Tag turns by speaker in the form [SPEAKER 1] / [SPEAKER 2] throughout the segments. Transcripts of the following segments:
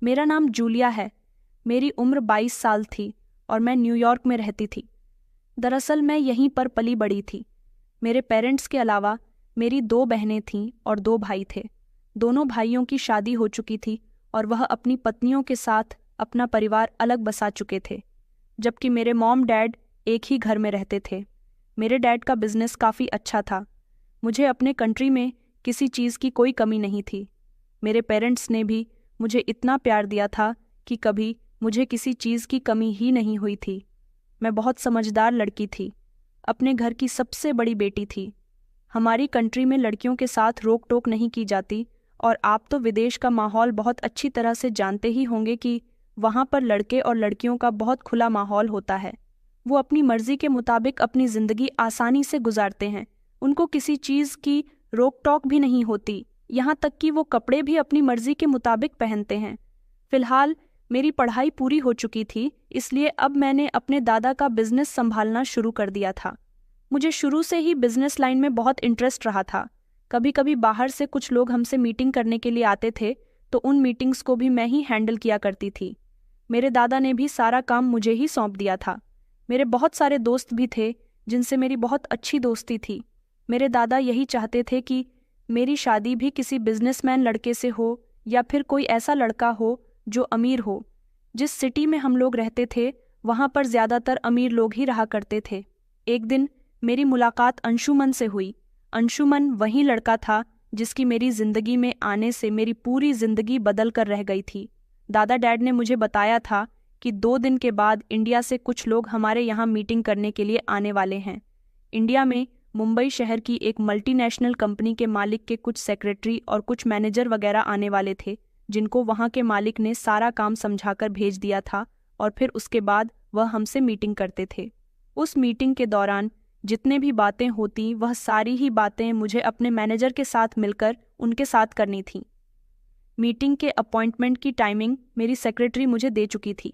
[SPEAKER 1] मेरा नाम जूलिया है। मेरी उम्र 22 साल थी और मैं न्यूयॉर्क में रहती थी। दरअसल मैं यहीं पर पली बड़ी थी। मेरे पेरेंट्स के अलावा मेरी 2 बहनें थीं और 2 भाई थे। दोनों भाइयों की शादी हो चुकी थी और वह अपनी पत्नियों के साथ अपना परिवार अलग बसा चुके थे, जबकि मेरे मॉम डैड एक ही घर में रहते थे। मेरे डैड का बिजनेस काफ़ी अच्छा था। मुझे अपने कंट्री में किसी चीज़ की कोई कमी नहीं थी। मेरे पेरेंट्स ने भी मुझे इतना प्यार दिया था कि कभी मुझे किसी चीज़ की कमी ही नहीं हुई थी। मैं बहुत समझदार लड़की थी, अपने घर की सबसे बड़ी बेटी थी। हमारी कंट्री में लड़कियों के साथ रोक टोक नहीं की जाती, और आप तो विदेश का माहौल बहुत अच्छी तरह से जानते ही होंगे कि वहाँ पर लड़के और लड़कियों का बहुत खुला माहौल होता है। वो अपनी मर्जी के मुताबिक अपनी ज़िंदगी आसानी से गुजारते हैं। उनको किसी चीज़ की रोक टोक भी नहीं होती, यहाँ तक कि वो कपड़े भी अपनी मर्जी के मुताबिक पहनते हैं। फिलहाल मेरी पढ़ाई पूरी हो चुकी थी, इसलिए अब मैंने अपने दादा का बिजनेस संभालना शुरू कर दिया था। मुझे शुरू से ही बिजनेस लाइन में बहुत इंटरेस्ट रहा था। कभी कभी बाहर से कुछ लोग हमसे मीटिंग करने के लिए आते थे, तो उन मीटिंग्स को भी मैं ही हैंडल किया करती थी। मेरे दादा ने भी सारा काम मुझे ही सौंप दिया था। मेरे बहुत सारे दोस्त भी थे जिनसे मेरी बहुत अच्छी दोस्ती थी। मेरे दादा यही चाहते थे कि मेरी शादी भी किसी बिजनेसमैन लड़के से हो, या फिर कोई ऐसा लड़का हो जो अमीर हो। जिस सिटी में हम लोग रहते थे वहाँ पर ज़्यादातर अमीर लोग ही रहा करते थे। एक दिन मेरी मुलाकात अंशुमन से हुई। अंशुमन वही लड़का था जिसकी मेरी ज़िंदगी में आने से मेरी पूरी ज़िंदगी बदल कर रह गई थी। दादा डैड ने मुझे बताया था कि 2 दिन के बाद इंडिया से कुछ लोग हमारे यहाँ मीटिंग करने के लिए आने वाले हैं। इंडिया में मुंबई शहर की एक मल्टीनेशनल कंपनी के मालिक के कुछ सेक्रेटरी और कुछ मैनेजर वगैरह आने वाले थे, जिनको वहाँ के मालिक ने सारा काम समझाकर भेज दिया था, और फिर उसके बाद वह हमसे मीटिंग करते थे। उस मीटिंग के दौरान जितने भी बातें होती, वह सारी ही बातें मुझे अपने मैनेजर के साथ मिलकर उनके साथ करनी थी। मीटिंग के अपॉइंटमेंट की टाइमिंग मेरी सेक्रेटरी मुझे दे चुकी थी।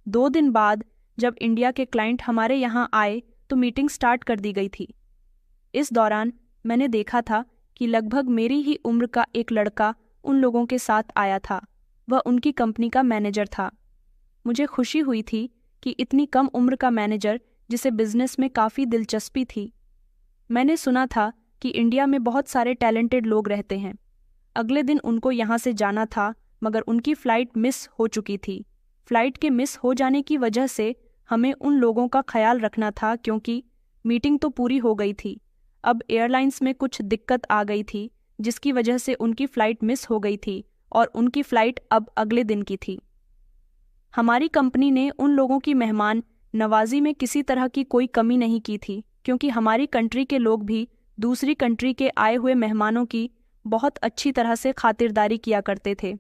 [SPEAKER 1] 2 दिन बाद जब इंडिया के क्लाइंट हमारे यहाँ आए तो मीटिंग स्टार्ट कर दी गई थी। इस दौरान मैंने देखा था कि लगभग मेरी ही उम्र का एक लड़का उन लोगों के साथ आया था। वह उनकी कंपनी का मैनेजर था। मुझे खुशी हुई थी कि इतनी कम उम्र का मैनेजर, जिसे बिजनेस में काफ़ी दिलचस्पी थी। मैंने सुना था कि इंडिया में बहुत सारे टैलेंटेड लोग रहते हैं। अगले दिन उनको यहाँ से जाना था, मगर उनकी फ़्लाइट मिस हो चुकी थी। फ़्लाइट के मिस हो जाने की वजह से हमें उन लोगों का ख्याल रखना था, क्योंकि मीटिंग तो पूरी हो गई थी। अब एयरलाइंस में कुछ दिक्कत आ गई थी, जिसकी वजह से उनकी फ़्लाइट मिस हो गई थी और उनकी फ़्लाइट अब अगले दिन की थी। हमारी कंपनी ने उन लोगों की मेहमान नवाजी में किसी तरह की कोई कमी नहीं की थी, क्योंकि हमारी कंट्री के लोग भी दूसरी कंट्री के आए हुए मेहमानों की बहुत अच्छी तरह से खातिरदारी किया करते थे।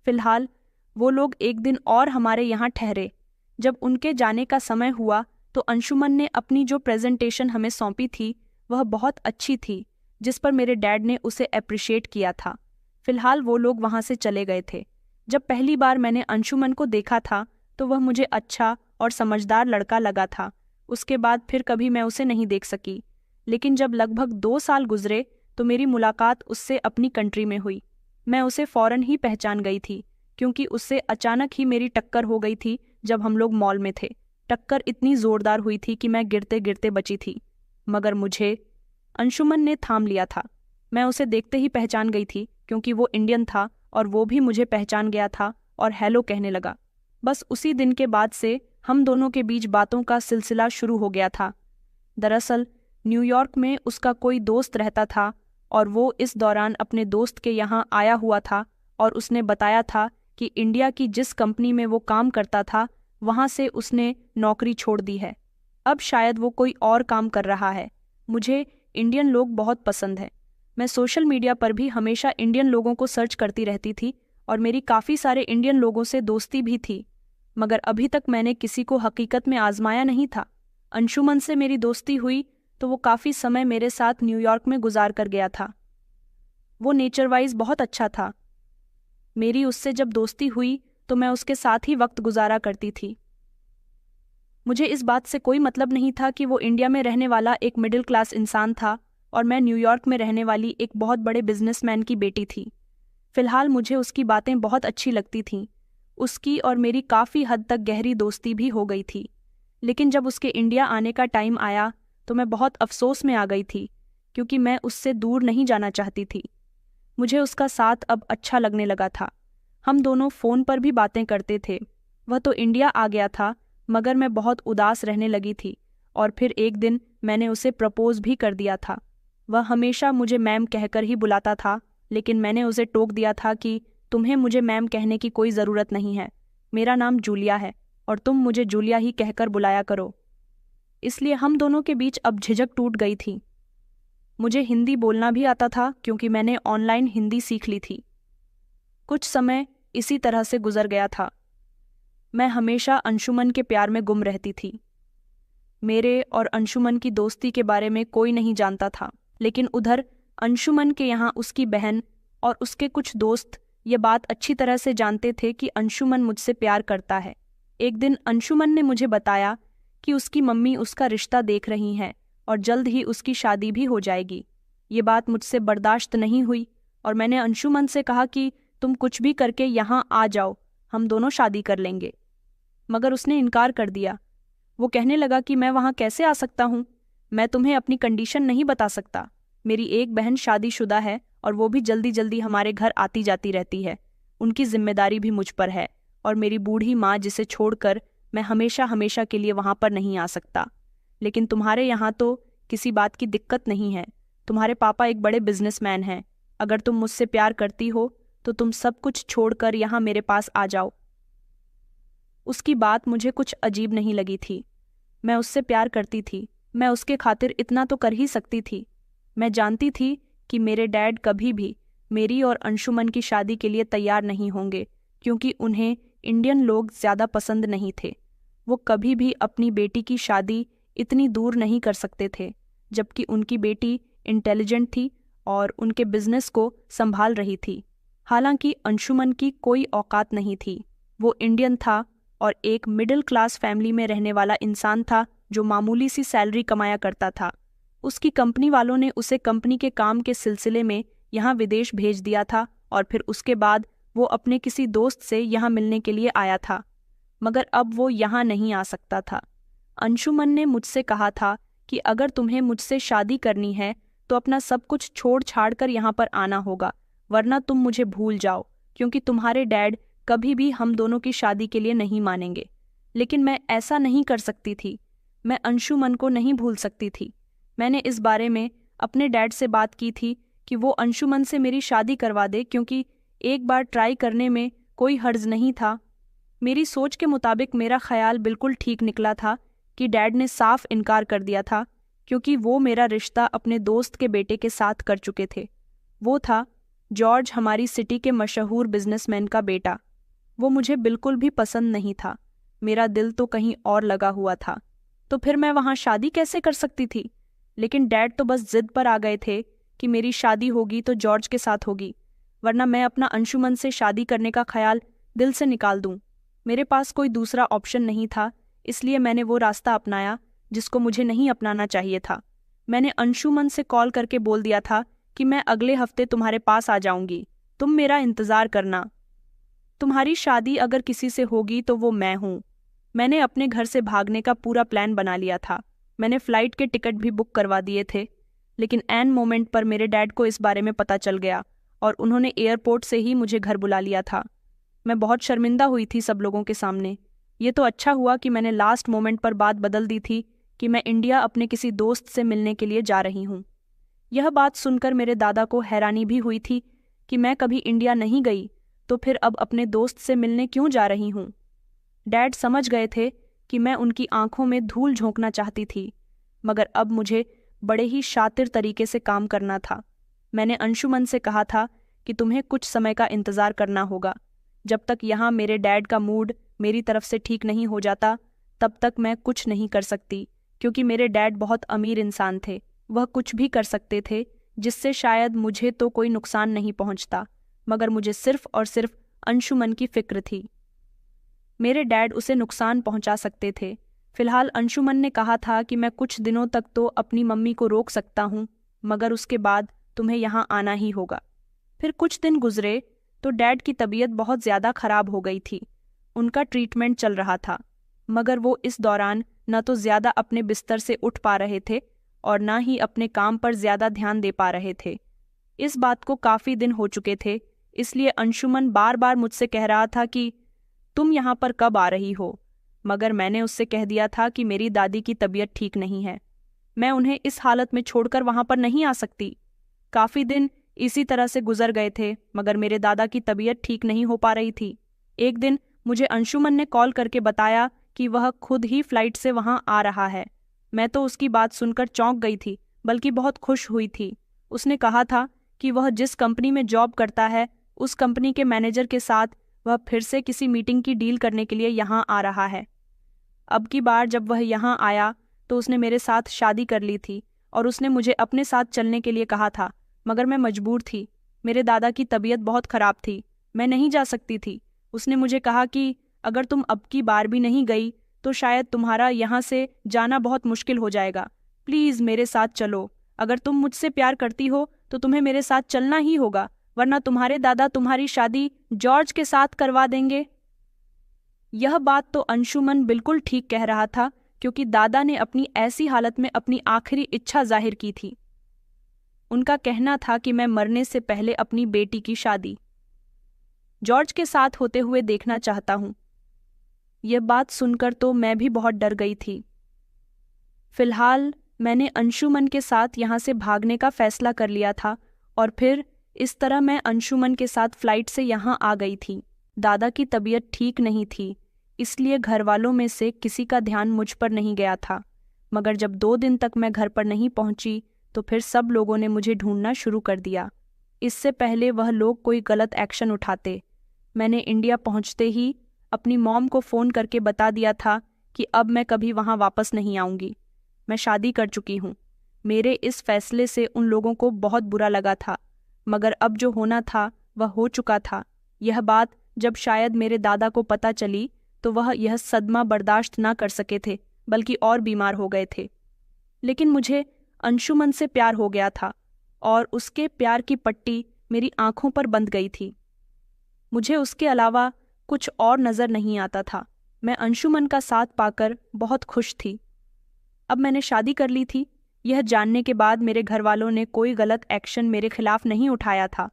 [SPEAKER 1] फिलहाल वो लोग एक दिन और हमारे यहाँ ठहरे। जब उनके जाने का समय हुआ तो अंशुमन ने अपनी जो प्रेजेंटेशन हमें सौंपी थी वह बहुत अच्छी थी, जिस पर मेरे डैड ने उसे अप्रिशिएट किया था। फिलहाल वो लोग वहाँ से चले गए थे। जब पहली बार मैंने अंशुमन को देखा था तो वह मुझे अच्छा और समझदार लड़का लगा था। उसके बाद फिर कभी मैं उसे नहीं देख सकी, लेकिन जब लगभग 2 साल गुजरे तो मेरी मुलाकात उससे अपनी कंट्री में हुई। मैं उसे फ़ौरन ही पहचान गई थी, क्योंकि उससे अचानक ही मेरी टक्कर हो गई थी जब हम लोग मॉल में थे। टक्कर इतनी ज़ोरदार हुई थी कि मैं गिरते गिरते बची थी, मगर मुझे अंशुमन ने थाम लिया था। मैं उसे देखते ही पहचान गई थी, क्योंकि वो इंडियन था और वो भी मुझे पहचान गया था और हेलो कहने लगा। बस उसी दिन के बाद से हम दोनों के बीच बातों का सिलसिला शुरू हो गया था। दरअसल न्यूयॉर्क में उसका कोई दोस्त रहता था और वो इस दौरान अपने दोस्त के यहाँ आया हुआ था, और उसने बताया था कि इंडिया की जिस कंपनी में वो काम करता था वहाँ से उसने नौकरी छोड़ दी है। अब शायद वो कोई और काम कर रहा है। मुझे इंडियन लोग बहुत पसंद हैं। मैं सोशल मीडिया पर भी हमेशा इंडियन लोगों को सर्च करती रहती थी और मेरी काफ़ी सारे इंडियन लोगों से दोस्ती भी थी, मगर अभी तक मैंने किसी को हकीकत में आजमाया नहीं था। अंशुमन से मेरी दोस्ती हुई तो वो काफ़ी समय मेरे साथ न्यूयॉर्क में गुजार कर गया था। वो नेचर वाइज बहुत अच्छा था। मेरी उससे जब दोस्ती हुई तो मैं उसके साथ ही वक्त गुजारा करती थी। मुझे इस बात से कोई मतलब नहीं था कि वो इंडिया में रहने वाला एक मिडिल क्लास इंसान था और मैं न्यूयॉर्क में रहने वाली एक बहुत बड़े बिजनेसमैन की बेटी थी। फिलहाल मुझे उसकी बातें बहुत अच्छी लगती थीं। उसकी और मेरी काफ़ी हद तक गहरी दोस्ती भी हो गई थी। लेकिन जब उसके इंडिया आने का टाइम आया तो मैं बहुत अफसोस में आ गई थी, क्योंकि मैं उससे दूर नहीं जाना चाहती थी। मुझे उसका साथ अब अच्छा लगने लगा था। हम दोनों फ़ोन पर भी बातें करते थे। वह तो इंडिया आ गया था, मगर मैं बहुत उदास रहने लगी थी और फिर एक दिन मैंने उसे प्रपोज भी कर दिया था। वह हमेशा मुझे मैम कहकर ही बुलाता था, लेकिन मैंने उसे टोक दिया था कि तुम्हें मुझे मैम कहने की कोई ज़रूरत नहीं है। मेरा नाम जूलिया है और तुम मुझे जूलिया ही कहकर बुलाया करो। इसलिए हम दोनों के बीच अब झिझक टूट गई थी। मुझे हिंदी बोलना भी आता था, क्योंकि मैंने ऑनलाइन हिंदी सीख ली थी। कुछ समय इसी तरह से गुजर गया था। मैं हमेशा अंशुमन के प्यार में गुम रहती थी। मेरे और अंशुमन की दोस्ती के बारे में कोई नहीं जानता था, लेकिन उधर अंशुमन के यहाँ उसकी बहन और उसके कुछ दोस्त ये बात अच्छी तरह से जानते थे कि अंशुमन मुझसे प्यार करता है। एक दिन अंशुमन ने मुझे बताया कि उसकी मम्मी उसका रिश्ता देख रही हैं और जल्द ही उसकी शादी भी हो जाएगी। ये बात मुझसे बर्दाश्त नहीं हुई और मैंने अंशुमन से कहा कि तुम कुछ भी करके यहाँ आ जाओ, हम दोनों शादी कर लेंगे। मगर उसने इनकार कर दिया। वो कहने लगा कि मैं वहाँ कैसे आ सकता हूँ, मैं तुम्हें अपनी कंडीशन नहीं बता सकता। मेरी एक बहन शादीशुदा है और वो भी जल्दी जल्दी हमारे घर आती जाती रहती है। उनकी जिम्मेदारी भी मुझ पर है और मेरी बूढ़ी माँ, जिसे छोड़कर मैं हमेशा हमेशा के लिए वहाँ पर नहीं आ सकता। लेकिन तुम्हारे यहाँ तो किसी बात की दिक्कत नहीं है। तुम्हारे पापा एक बड़े बिजनेसमैन हैं। अगर तुम मुझसे प्यार करती हो तो तुम सब कुछ छोड़कर यहाँ मेरे पास आ जाओ। उसकी बात मुझे कुछ अजीब नहीं लगी थी। मैं उससे प्यार करती थी, मैं उसके खातिर इतना तो कर ही सकती थी। मैं जानती थी कि मेरे डैड कभी भी मेरी और अंशुमन की शादी के लिए तैयार नहीं होंगे, क्योंकि उन्हें इंडियन लोग ज़्यादा पसंद नहीं थे। वो कभी भी अपनी बेटी की शादी इतनी दूर नहीं कर सकते थे, जबकि उनकी बेटी इंटेलिजेंट थी और उनके बिजनेस को संभाल रही थी। हालांकि अंशुमन की कोई औकात नहीं थी। वो इंडियन था और एक मिडिल क्लास फैमिली में रहने वाला इंसान था जो मामूली सी सैलरी कमाया करता था। उसकी कंपनी वालों ने उसे कंपनी के काम के सिलसिले में यहाँ विदेश भेज दिया था और फिर उसके बाद वो अपने किसी दोस्त से यहाँ मिलने के लिए आया था, मगर अब वो यहाँ नहीं आ सकता था। अंशुमन ने मुझसे कहा था कि अगर तुम्हें मुझसे शादी करनी है तो अपना सब कुछ छोड़ छाड़ कर यहाँ पर आना होगा, वरना तुम मुझे भूल जाओ, क्योंकि तुम्हारे डैड कभी भी हम दोनों की शादी के लिए नहीं मानेंगे। लेकिन मैं ऐसा नहीं कर सकती थी। मैं अंशुमन को नहीं भूल सकती थी। मैंने इस बारे में अपने डैड से बात की थी कि वो अंशुमन से मेरी शादी करवा दे, क्योंकि एक बार ट्राई करने में कोई हर्ज नहीं था। मेरी सोच के मुताबिक मेरा ख्याल बिल्कुल ठीक निकला था कि डैड ने साफ इनकार कर दिया था, क्योंकि वो मेरा रिश्ता अपने दोस्त के बेटे के साथ कर चुके थे। वो था जॉर्ज, हमारी सिटी के मशहूर बिजनेसमैन का बेटा। वो मुझे बिल्कुल भी पसंद नहीं था। मेरा दिल तो कहीं और लगा हुआ था। तो फिर मैं वहाँ शादी कैसे कर सकती थी? लेकिन डैड तो बस जिद पर आ गए थे कि मेरी शादी होगी तो जॉर्ज के साथ होगी, वरना मैं अपना अंशुमन से शादी करने का ख्याल दिल से निकाल दूं। मेरे पास कोई दूसरा ऑप्शन नहीं था, इसलिए मैंने वो रास्ता अपनाया जिसको मुझे नहीं अपनाना चाहिए था। मैंने अंशुमन से कॉल करके बोल दिया था कि मैं अगले हफ्ते तुम्हारे पास आ जाऊंगी, तुम मेरा इंतज़ार करना। तुम्हारी शादी अगर किसी से होगी तो वो मैं हूँ। मैंने अपने घर से भागने का पूरा प्लान बना लिया था। मैंने फ़्लाइट के टिकट भी बुक करवा दिए थे, लेकिन ऐन मोमेंट पर मेरे डैड को इस बारे में पता चल गया और उन्होंने एयरपोर्ट से ही मुझे घर बुला लिया था। मैं बहुत शर्मिंदा हुई थी सब लोगों के सामने। ये तो अच्छा हुआ कि मैंने लास्ट मोमेंट पर बात बदल दी थी कि मैं इंडिया अपने किसी दोस्त से मिलने के लिए जा रही हूँ। यह बात सुनकर मेरे दादा को हैरानी भी हुई थी कि मैं कभी इंडिया नहीं गई, तो फिर अब अपने दोस्त से मिलने क्यों जा रही हूँ। डैड समझ गए थे कि मैं उनकी आंखों में धूल झोंकना चाहती थी, मगर अब मुझे बड़े ही शातिर तरीके से काम करना था। मैंने अंशुमन से कहा था कि तुम्हें कुछ समय का इंतज़ार करना होगा। जब तक यहाँ मेरे डैड का मूड मेरी तरफ से ठीक नहीं हो जाता, तब तक मैं कुछ नहीं कर सकती, क्योंकि मेरे डैड बहुत अमीर इंसान थे। वह कुछ भी कर सकते थे जिससे शायद मुझे तो कोई नुकसान नहीं पहुँचता, मगर मुझे सिर्फ और सिर्फ अंशुमन की फिक्र थी। मेरे डैड उसे नुकसान पहुंचा सकते थे। फिलहाल अंशुमन ने कहा था कि मैं कुछ दिनों तक तो अपनी मम्मी को रोक सकता हूं, मगर उसके बाद तुम्हें यहाँ आना ही होगा। फिर कुछ दिन गुजरे। तो डैड की तबीयत बहुत ज़्यादा खराब हो गई थी। उनका ट्रीटमेंट चल रहा था, मगर वो इस दौरान न तो ज़्यादा अपने बिस्तर से उठ पा रहे थे और न ही अपने काम पर ज़्यादा ध्यान दे पा रहे थे। इस बात को काफ़ी दिन हो चुके थे, इसलिए अंशुमन बार बार मुझसे कह रहा था कि तुम यहाँ पर कब आ रही हो, मगर मैंने उससे कह दिया था कि मेरी दादी की तबीयत ठीक नहीं है, मैं उन्हें इस हालत में छोड़कर वहाँ पर नहीं आ सकती। काफ़ी दिन इसी तरह से गुजर गए थे, मगर मेरे दादा की तबीयत ठीक नहीं हो पा रही थी। एक दिन मुझे अंशुमन ने कॉल करके बताया कि वह खुद ही फ्लाइट से वहाँ आ रहा है। मैं तो उसकी बात सुनकर चौंक गई थी, बल्कि बहुत खुश हुई थी। उसने कहा था कि वह जिस कंपनी में जॉब करता है, उस कंपनी के मैनेजर के साथ वह फिर से किसी मीटिंग की डील करने के लिए यहाँ आ रहा है। अब की बार जब वह यहाँ आया तो उसने मेरे साथ शादी कर ली थी और उसने मुझे अपने साथ चलने के लिए कहा था, मगर मैं मजबूर थी। मेरे दादा की तबीयत बहुत खराब थी, मैं नहीं जा सकती थी। उसने मुझे कहा कि अगर तुम अब की बार भी नहीं गई तो शायद तुम्हारा यहाँ से जाना बहुत मुश्किल हो जाएगा। प्लीज़ मेरे साथ चलो। अगर तुम मुझसे प्यार करती हो तो तुम्हें मेरे साथ चलना ही होगा, वरना तुम्हारे दादा तुम्हारी शादी जॉर्ज के साथ करवा देंगे। यह बात तो अंशुमन बिल्कुल ठीक कह रहा था, क्योंकि दादा ने अपनी ऐसी हालत में अपनी आखिरी इच्छा जाहिर की थी। उनका कहना था कि मैं मरने से पहले अपनी बेटी की शादी जॉर्ज के साथ होते हुए देखना चाहता हूं। यह बात सुनकर तो मैं भी बहुत डर गई थी। फिलहाल मैंने अंशुमन के साथ यहाँ से भागने का फैसला कर लिया था और फिर इस तरह मैं अंशुमन के साथ फ्लाइट से यहाँ आ गई थी। दादा की तबीयत ठीक नहीं थी, इसलिए घर वालों में से किसी का ध्यान मुझ पर नहीं गया था। मगर जब 2 दिन तक मैं घर पर नहीं पहुंची तो फिर सब लोगों ने मुझे ढूंढना शुरू कर दिया। इससे पहले वह लोग कोई गलत एक्शन उठाते, मैंने इंडिया पहुंचते ही अपनी मॉम को फ़ोन करके बता दिया था कि अब मैं कभी वहां वापस नहीं आऊंगी। मैं शादी कर चुकी हूं। मेरे इस फैसले से उन लोगों को बहुत बुरा लगा था, मगर अब जो होना था वह हो चुका था। यह बात जब शायद मेरे दादा को पता चली तो वह यह सदमा बर्दाश्त ना कर सके थे, बल्कि और बीमार हो गए थे। लेकिन मुझे अंशुमन से प्यार हो गया था और उसके प्यार की पट्टी मेरी आंखों पर बंध गई थी। मुझे उसके अलावा कुछ और नज़र नहीं आता था। मैं अंशुमन का साथ पाकर बहुत खुश थी। अब मैंने शादी कर ली थी। यह जानने के बाद मेरे घर वालों ने कोई गलत एक्शन मेरे खिलाफ नहीं उठाया था।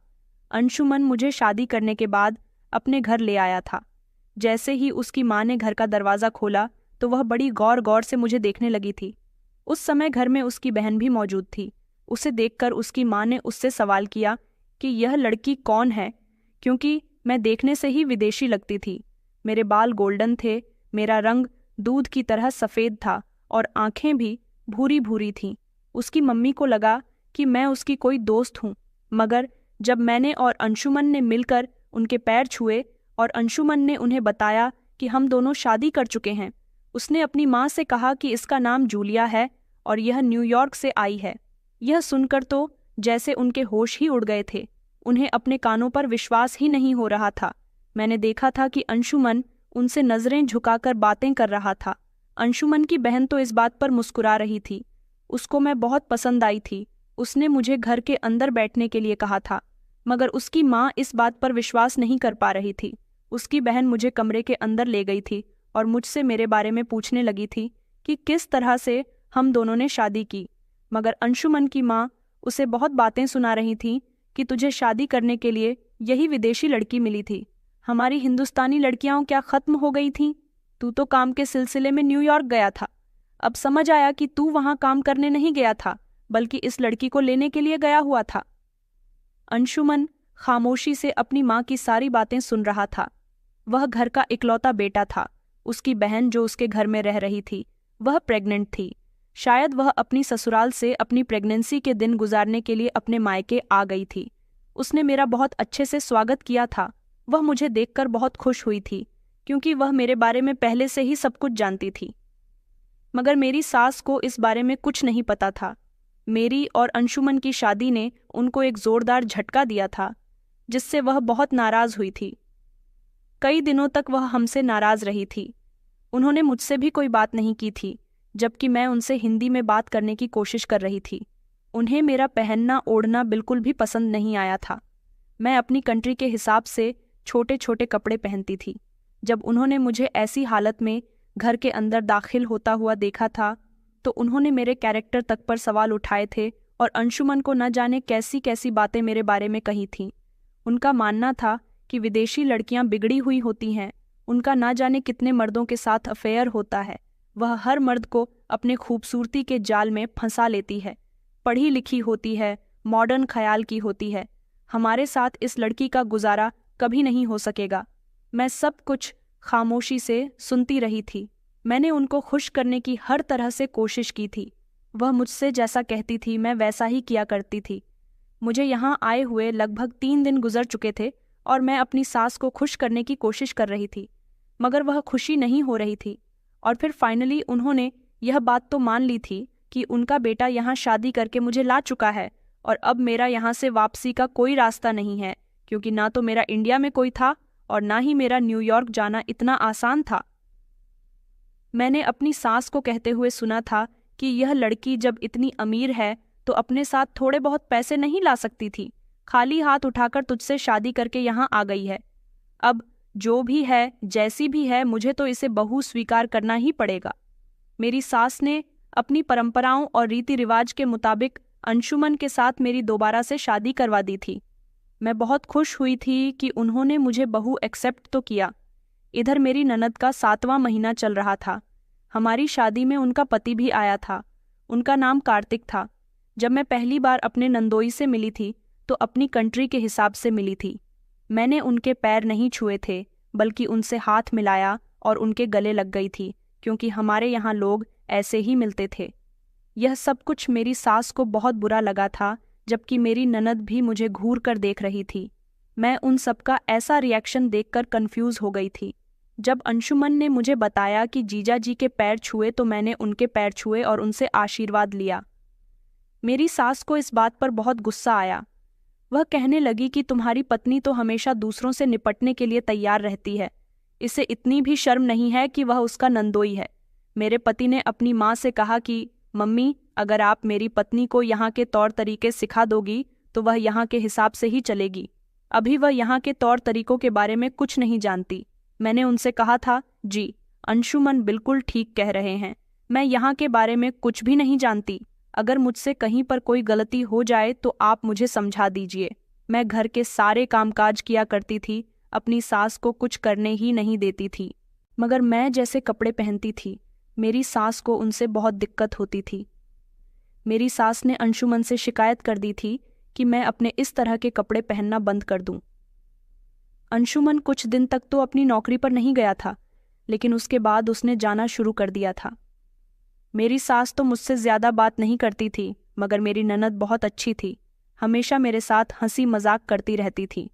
[SPEAKER 1] अंशुमन मुझे शादी करने के बाद अपने घर ले आया था। जैसे ही उसकी माँ ने घर का दरवाज़ा खोला तो वह बड़ी गौर गौर से मुझे देखने लगी थी। उस समय घर में उसकी बहन भी मौजूद थी। उसे देखकर उसकी माँ ने उससे सवाल किया कि यह लड़की कौन है, क्योंकि मैं देखने से ही विदेशी लगती थी। मेरे बाल गोल्डन थे, मेरा रंग दूध की तरह सफ़ेद था और आंखें भी भूरी भूरी थीं। उसकी मम्मी को लगा कि मैं उसकी कोई दोस्त हूँ, मगर जब मैंने और अंशुमन ने मिलकर उनके पैर छुए और अंशुमन ने उन्हें बताया कि हम दोनों शादी कर चुके हैं, उसने अपनी माँ से कहा कि इसका नाम जूलिया है और यह न्यूयॉर्क से आई है। यह सुनकर तो जैसे उनके होश ही उड़ गए थे। उन्हें अपने कानों पर विश्वास ही नहीं हो रहा था। मैंने देखा था कि अंशुमन उनसे नज़रें झुकाकर बातें कर रहा था। अंशुमन की बहन तो इस बात पर मुस्कुरा रही थी। उसको मैं बहुत पसंद आई थी। उसने मुझे घर के अंदर बैठने के लिए कहा था, मगर उसकी माँ इस बात पर विश्वास नहीं कर पा रही थी। उसकी बहन मुझे कमरे के अंदर ले गई थी और मुझसे मेरे बारे में पूछने लगी थी कि किस तरह से हम दोनों ने शादी की। मगर अंशुमन की माँ उसे बहुत बातें सुना रही थी कि तुझे शादी करने के लिए यही विदेशी लड़की मिली थी। हमारी हिंदुस्तानी लड़कियां क्या ख़त्म हो गई थीं? तू तो काम के सिलसिले में न्यूयॉर्क गया था। अब समझ आया कि तू वहां काम करने नहीं गया था, बल्कि इस लड़की को लेने के लिए गया हुआ था। अंशुमन खामोशी से अपनी माँ की सारी बातें सुन रहा था। वह घर का इकलौता बेटा था। उसकी बहन जो उसके घर में रह रही थी, वह प्रेग्नेंट थी। शायद वह अपनी ससुराल से अपनी प्रेगनेंसी के दिन गुजारने के लिए अपने मायके आ गई थी। उसने मेरा बहुत अच्छे से स्वागत किया था। वह मुझे देखकर बहुत खुश हुई थी, क्योंकि वह मेरे बारे में पहले से ही सब कुछ जानती थी। मगर मेरी सास को इस बारे में कुछ नहीं पता था। मेरी और अंशुमन की शादी ने उनको एक जोरदार झटका दिया था, जिससे वह बहुत नाराज़ हुई थी। कई दिनों तक वह हमसे नाराज़ रही थी। उन्होंने मुझसे भी कोई बात नहीं की थी, जबकि मैं उनसे हिंदी में बात करने की कोशिश कर रही थी। उन्हें मेरा पहनना ओढ़ना बिल्कुल भी पसंद नहीं आया था। मैं अपनी कंट्री के हिसाब से छोटे छोटे कपड़े पहनती थी। जब उन्होंने मुझे ऐसी हालत में घर के अंदर दाखिल होता हुआ देखा था तो उन्होंने मेरे कैरेक्टर तक पर सवाल उठाए थे और अंशुमन को न जाने कैसी कैसी बातें मेरे बारे में कही थीं। उनका मानना था कि विदेशी लड़कियां बिगड़ी हुई होती हैं, उनका ना जाने कितने मर्दों के साथ अफेयर होता है, वह हर मर्द को अपने खूबसूरती के जाल में फंसा लेती है, पढ़ी लिखी होती है, मॉडर्न ख्याल की होती है। हमारे साथ इस लड़की का गुजारा कभी नहीं हो सकेगा। मैं सब कुछ खामोशी से सुनती रही थी। मैंने उनको खुश करने की हर तरह से कोशिश की थी। वह मुझसे जैसा कहती थी मैं वैसा ही किया करती थी। मुझे यहाँ आए हुए लगभग 3 दिन गुजर चुके थे और मैं अपनी सास को खुश करने की कोशिश कर रही थी, मगर वह खुशी नहीं हो रही थी। और फिर फाइनली उन्होंने यह बात तो मान ली थी कि उनका बेटा यहाँ शादी करके मुझे ला चुका है और अब मेरा यहाँ से वापसी का कोई रास्ता नहीं है, क्योंकि ना तो मेरा इंडिया में कोई था और ना ही मेरा न्यूयॉर्क जाना इतना आसान था। मैंने अपनी सास को कहते हुए सुना था कि यह लड़की जब इतनी अमीर है तो अपने साथ थोड़े बहुत पैसे नहीं ला सकती थी, खाली हाथ उठाकर तुझसे शादी करके यहाँ आ गई है। अब जो भी है, जैसी भी है, मुझे तो इसे बहू स्वीकार करना ही पड़ेगा। मेरी सास ने अपनी परंपराओं और रीति रिवाज के मुताबिक अंशुमन के साथ मेरी दोबारा से शादी करवा दी थी। मैं बहुत खुश हुई थी कि उन्होंने मुझे बहू एक्सेप्ट तो किया। इधर मेरी ननद का 7वां महीना चल रहा था। हमारी शादी में उनका पति भी आया था। उनका नाम कार्तिक था। जब मैं पहली बार अपने नंदोई से मिली थी तो अपनी कंट्री के हिसाब से मिली थी। मैंने उनके पैर नहीं छुए थे, बल्कि उनसे हाथ मिलाया और उनके गले लग गई थी, क्योंकि हमारे यहाँ लोग ऐसे ही मिलते थे। यह सब कुछ मेरी सास को बहुत बुरा लगा था, जबकि मेरी ननद भी मुझे घूर कर देख रही थी। मैं उन सबका ऐसा रिएक्शन देखकर कंफ्यूज हो गई थी। जब अंशुमन ने मुझे बताया कि जीजा जी के पैर छुए तो मैंने उनके पैर छुए और उनसे आशीर्वाद लिया। मेरी सास को इस बात पर बहुत गुस्सा आया। वह कहने लगी कि तुम्हारी पत्नी तो हमेशा दूसरों से निपटने के लिए तैयार रहती है, इसे इतनी भी शर्म नहीं है कि वह उसका नंदोई है। मेरे पति ने अपनी माँ से कहा कि मम्मी, अगर आप मेरी पत्नी को यहाँ के तौर तरीके सिखा दोगी तो वह यहाँ के हिसाब से ही चलेगी। अभी वह यहाँ के तौर तरीकों के बारे में कुछ नहीं जानती। मैंने उनसे कहा था, जी अंशुमन बिल्कुल ठीक कह रहे हैं, मैं यहाँ के बारे में कुछ भी नहीं जानती। अगर मुझसे कहीं पर कोई गलती हो जाए तो आप मुझे समझा दीजिए। मैं घर के सारे कामकाज किया करती थी, अपनी सास को कुछ करने ही नहीं देती थी। मगर मैं जैसे कपड़े पहनती थी, मेरी सास को उनसे बहुत दिक्कत होती थी। मेरी सास ने अंशुमन से शिकायत कर दी थी कि मैं अपने इस तरह के कपड़े पहनना बंद कर दूं। अंशुमन कुछ दिन तक तो अपनी नौकरी पर नहीं गया था, लेकिन उसके बाद उसने जाना शुरू कर दिया था। मेरी सास तो मुझसे ज़्यादा बात नहीं करती थी, मगर मेरी ननद बहुत अच्छी थी, हमेशा मेरे साथ हंसी मजाक करती रहती थी।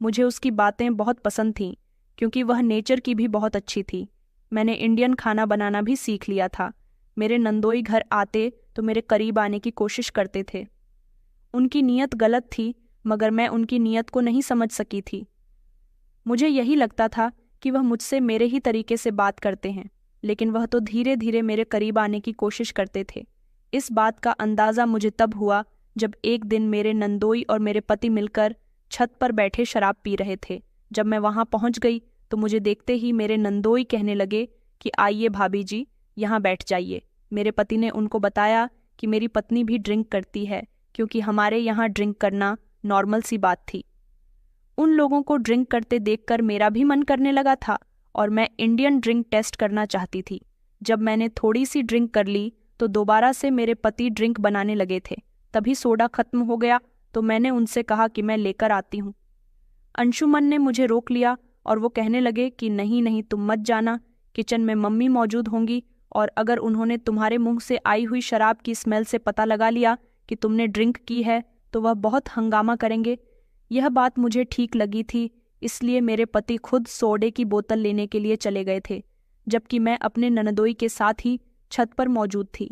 [SPEAKER 1] मुझे उसकी बातें बहुत पसंद थीं, क्योंकि वह नेचर की भी बहुत अच्छी थी। मैंने इंडियन खाना बनाना भी सीख लिया था। मेरे नंदोई घर आते तो मेरे करीब आने की कोशिश करते थे। उनकी नीयत गलत थी, मगर मैं उनकी नीयत को नहीं समझ सकी थी। मुझे यही लगता था कि वह मुझसे मेरे ही तरीके से बात करते हैं, लेकिन वह तो धीरे धीरे मेरे करीब आने की कोशिश करते थे। इस बात का अंदाज़ा मुझे तब हुआ जब एक दिन मेरे नंदोई और मेरे पति मिलकर छत पर बैठे शराब पी रहे थे। जब मैं वहां पहुंच गई तो मुझे देखते ही मेरे नंदोई कहने लगे कि आइए भाभी जी, यहाँ बैठ जाइए। मेरे पति ने उनको बताया कि मेरी पत्नी भी ड्रिंक करती है, क्योंकि हमारे यहाँ ड्रिंक करना नॉर्मल सी बात थी। उन लोगों को ड्रिंक करते देखकर मेरा भी मन करने लगा था और मैं इंडियन ड्रिंक टेस्ट करना चाहती थी। जब मैंने थोड़ी सी ड्रिंक कर ली तो दोबारा से मेरे पति ड्रिंक बनाने लगे थे। तभी सोडा खत्म हो गया तो मैंने उनसे कहा कि मैं लेकर आती हूँ। अंशुमन ने मुझे रोक लिया और वो कहने लगे कि नहीं नहीं, तुम मत जाना, किचन में मम्मी मौजूद होंगी और अगर उन्होंने तुम्हारे मुंह से आई हुई शराब की स्मेल से पता लगा लिया कि तुमने ड्रिंक की है तो वह बहुत हंगामा करेंगे। यह बात मुझे ठीक लगी थी, इसलिए मेरे पति खुद सोडे की बोतल लेने के लिए चले गए थे, जबकि मैं अपने ननदोई के साथ ही छत पर मौजूद थी।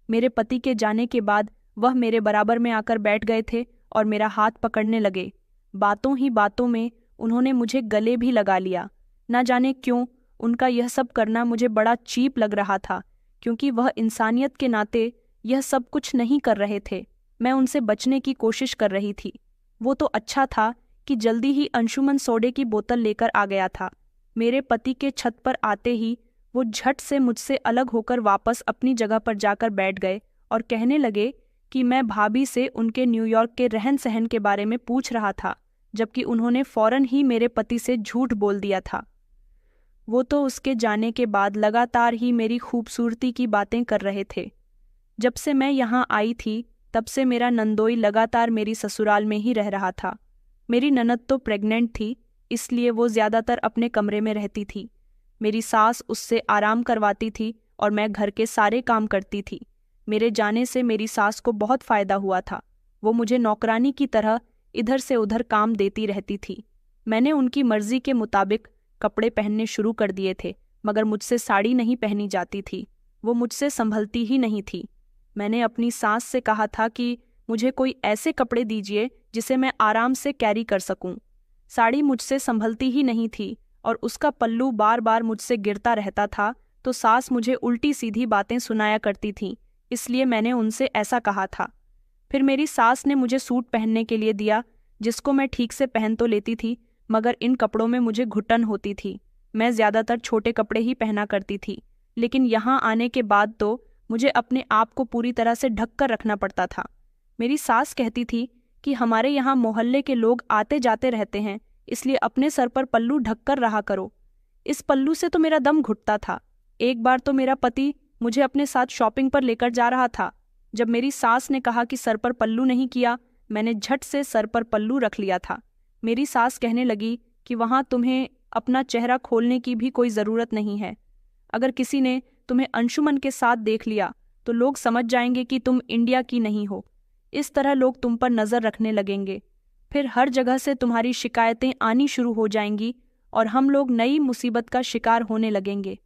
[SPEAKER 1] मेरे पति के जाने के बाद वह मेरे बराबर में आकर बैठ गए थे और मेरा हाथ पकड़ने लगे। बातों ही बातों में उन्होंने मुझे गले भी लगा लिया। न जाने क्यों उनका यह सब करना मुझे बड़ा चीप लग रहा था, क्योंकि वह इंसानियत के नाते यह सब कुछ नहीं कर रहे थे। मैं उनसे बचने की कोशिश कर रही थी। वो तो अच्छा था कि जल्दी ही अंशुमन सोडे की बोतल लेकर आ गया था। मेरे पति के छत पर आते ही वो झट से मुझसे अलग होकर वापस अपनी जगह पर जाकर बैठ गए और कहने लगे कि मैं भाभी से उनके न्यूयॉर्क के रहन सहन के बारे में पूछ रहा था, जबकि उन्होंने फौरन ही मेरे पति से झूठ बोल दिया था। वो तो उसके जाने के बाद लगातार ही मेरी खूबसूरती की बातें कर रहे थे। जब से मैं यहाँ आई थी तब से मेरा नंदोई लगातार मेरी ससुराल में ही रह रहा था। मेरी ननद तो प्रेग्नेंट थी, इसलिए वो ज़्यादातर अपने कमरे में रहती थी। मेरी सास उससे आराम करवाती थी और मैं घर के सारे काम करती थी। मेरे जाने से मेरी सास को बहुत फ़ायदा हुआ था। वो मुझे नौकरानी की तरह इधर से उधर काम देती रहती थी। मैंने उनकी मर्जी के मुताबिक कपड़े पहनने शुरू कर दिए थे, मगर मुझसे साड़ी नहीं पहनी जाती थी। वो मुझसे संभलती ही नहीं थी। मैंने अपनी सास से कहा था कि मुझे कोई ऐसे कपड़े दीजिए जिसे मैं आराम से कैरी कर सकूं। साड़ी मुझसे संभलती ही नहीं थी और उसका पल्लू बार बार मुझसे गिरता रहता था, तो सास मुझे उल्टी सीधी बातें सुनाया करती थी, इसलिए मैंने उनसे ऐसा कहा था। फिर मेरी सास ने मुझे सूट पहनने के लिए दिया, जिसको मैं ठीक से पहन तो लेती थी, मगर इन कपड़ों में मुझे घुटन होती थी। मैं ज़्यादातर छोटे कपड़े ही पहना करती थी, लेकिन यहाँ आने के बाद तो मुझे अपने आप को पूरी तरह से ढक कर रखना पड़ता था। मेरी सास कहती थी कि हमारे यहाँ मोहल्ले के लोग आते जाते रहते हैं, इसलिए अपने सर पर पल्लू ढक कर रहा करो। इस पल्लू से तो मेरा दम घुटता था। एक बार तो मेरा पति मुझे अपने साथ शॉपिंग पर लेकर जा रहा था। जब मेरी सास ने कहा कि सर पर पल्लू नहीं किया, मैंने झट से सर पर पल्लू रख लिया था। मेरी सास कहने लगी कि वहाँ तुम्हें अपना चेहरा खोलने की भी कोई ज़रूरत नहीं है। अगर किसी ने तुम्हें अंशुमन के साथ देख लिया तो लोग समझ जाएंगे कि तुम इंडिया की नहीं हो। इस तरह लोग तुम पर नज़र रखने लगेंगे। फिर हर जगह से तुम्हारी शिकायतें आनी शुरू हो जाएंगी और हम लोग नई मुसीबत का शिकार होने लगेंगे।